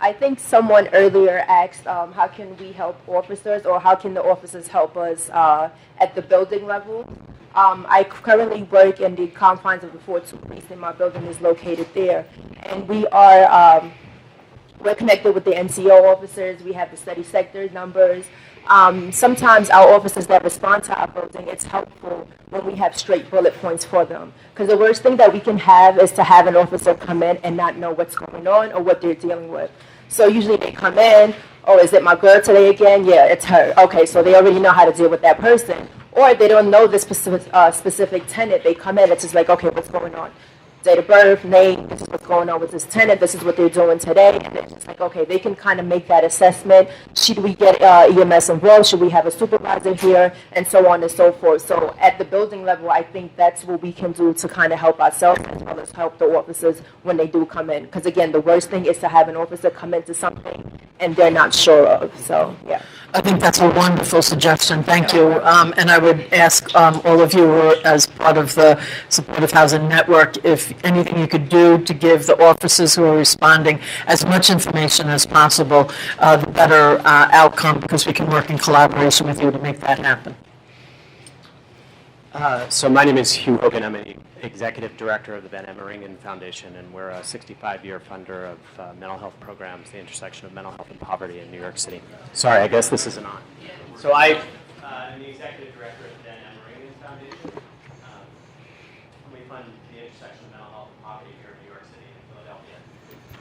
I think someone earlier asked, how can we help officers, or how can the officers help us at the building level? I currently work in the confines of the Fort Sioux Precinct. My building is located there, and we're connected with the NCO officers. We have the study sector numbers. Sometimes our officers that respond to our building, it's helpful when we have straight bullet points for them. Because the worst thing that we can have is to have an officer come in and not know what's going on or what they're dealing with. So usually they come in, oh, is it my girl today again? Yeah, it's her. Okay, so they already know how to deal with that person. Or they don't know the specific tenant. They come in, it's just like, okay, what's going on? Date of birth, name, this is what's going on with this tenant, this is what they're doing today, and it's just like, okay, they can kind of make that assessment. Should we get EMS involved? Should we have a supervisor here? And so on and so forth. So at the building level, I think that's what we can do to kind of help ourselves as well as help the officers when they do come in. Because again, the worst thing is to have an officer come into something and they're not sure of. So, yeah. I think that's a wonderful suggestion. Thank you. And I would ask all of you, as part of the Supportive Housing Network, if anything you could do to give the officers who are responding as much information as possible, the better outcome, because we can work in collaboration with you to make that happen. So my name is Hugh Hogan. I'm an executive director of the Van Emmeringen Foundation, and we're a 65-year funder of mental health programs, the intersection of mental health and poverty in New York City. Sorry, I guess this isn't on. So I'm the executive director of the Van Emmeringen Foundation. We fund the intersection of mental health and poverty here in New York City and Philadelphia.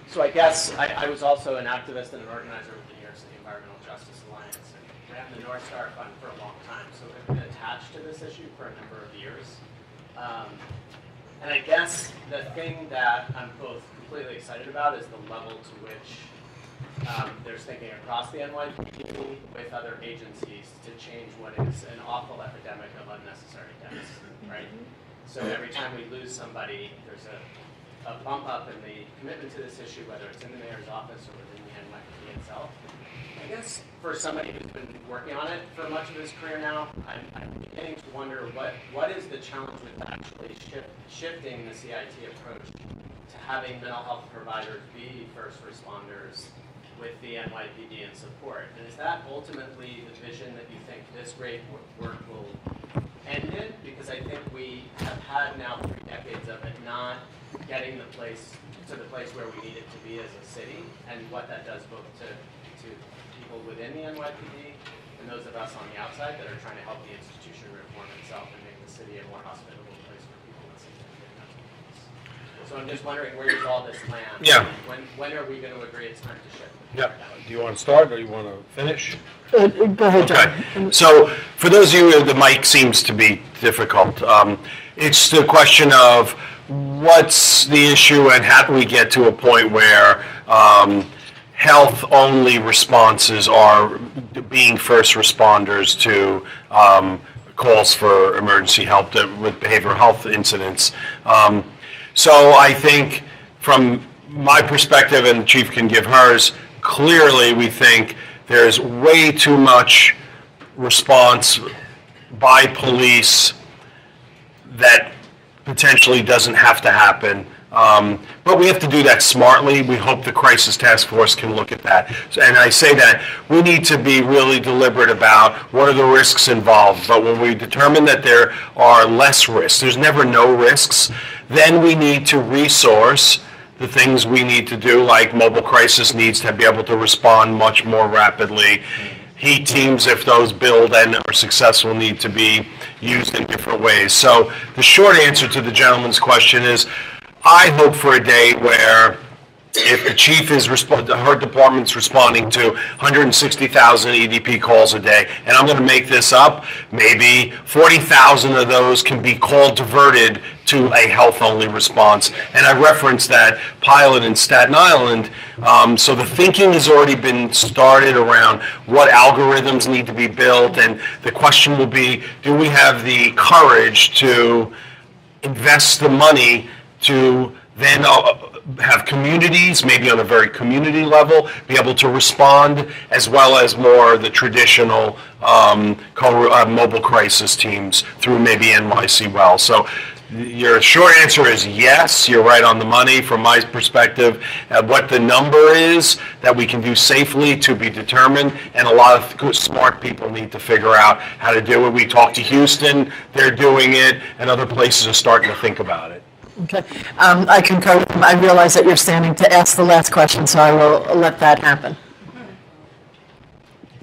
So I guess I was also an activist and an organizer of the New York City Environmental Justice Alliance. Ran the North Star Fund for a long time, so I've been attached to this issue for a number of years. And I guess the thing that I'm both completely excited about is the level to which there's thinking across the NYPD with other agencies to change what is an awful epidemic of unnecessary deaths, right? So every time we lose somebody, there's a bump up in the commitment to this issue, whether it's in the mayor's office or within the NYPD itself. I guess for somebody who's been working on it for much of his career now, I'm beginning to wonder what is the challenge with actually shifting the CIT approach to having mental health providers be first responders with the NYPD and support. And is that ultimately the vision that you think this great work will end in? Because I think we have had now 3 decades of it not getting to the place where we need it to be as a city, and what that does both to people within the NYPD and those of us on the outside that are trying to help the institution reform itself and make the city a more hospitable place for people with significant mental illness. So I'm just wondering, where does all this land? Yeah. When are we going to agree it's time to shift? Yeah. Do you want to start or you want to finish? Go ahead, John. Okay. So for those of you, the mic seems to be difficult. It's the question of what's the issue and how do we get to a point where health-only responses are being first responders to calls for emergency help with behavioral health incidents. So I think from my perspective, and the chief can give hers, clearly we think there's way too much response by police that potentially doesn't have to happen. But we have to do that smartly. We hope the Crisis Task Force can look at that. And I say that we need to be really deliberate about what are the risks involved. But when we determine that there are less risks, there's never no risks, then we need to resource the things we need to do, like mobile crisis needs to be able to respond much more rapidly. Heat teams, if those build and are successful, need to be used in different ways. So the short answer to the gentleman's question is, I hope for a day where if the chief is her department's responding to 160,000 EDP calls a day, and I'm going to make this up, maybe 40,000 of those can be call diverted to a health-only response. And I referenced that pilot in Staten Island. So the thinking has already been started around what algorithms need to be built, and the question will be, do we have the courage to invest the money to then have communities, maybe on a very community level, be able to respond, as well as more the traditional mobile crisis teams through maybe NYC Well. So your short answer is yes, you're right on the money from my perspective. What the number is that we can do safely to be determined, and a lot of good, smart people need to figure out how to do it. We talked to Houston, they're doing it, and other places are starting to think about it. Okay. I concur with him. I realize that you're standing to ask the last question, so I will let that happen.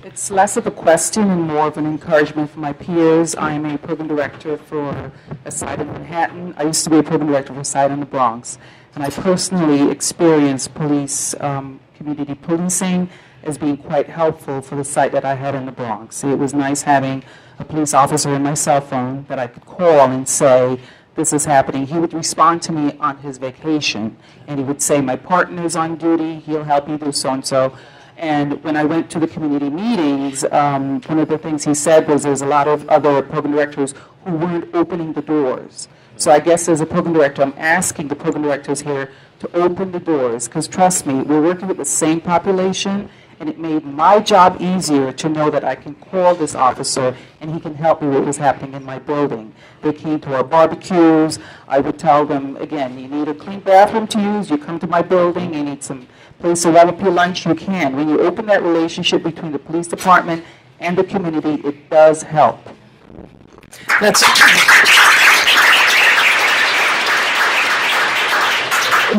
It's less of a question and more of an encouragement for my peers. I am a program director for a site in Manhattan. I used to be a program director for a site in the Bronx. And I personally experienced police, community policing as being quite helpful for the site that I had in the Bronx. It was nice having a police officer in my cell phone that I could call and say, this is happening. He would respond to me on his vacation, and he would say, my partner's on duty, he'll help you do so-and-so. And when I went to the community meetings, one of the things he said was there's a lot of other program directors who weren't opening the doors. So I guess as a program director, I'm asking the program directors here to open the doors, because trust me, we're working with the same population, and it made my job easier to know that I can call this officer and he can help me with what was happening in my building. They came to our barbecues. I would tell them, again, you need a clean bathroom to use, you come to my building, you need some place to warm up your lunch, you can. When you open that relationship between the police department and the community, it does help.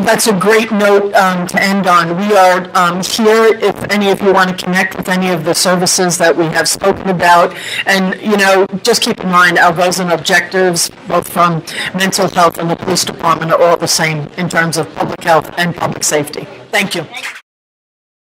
That's a great note to end on. We are here if any of you want to connect with any of the services that we have spoken about. And, just keep in mind, our goals and objectives, both from mental health and the police department, are all the same in terms of public health and public safety. Thank you.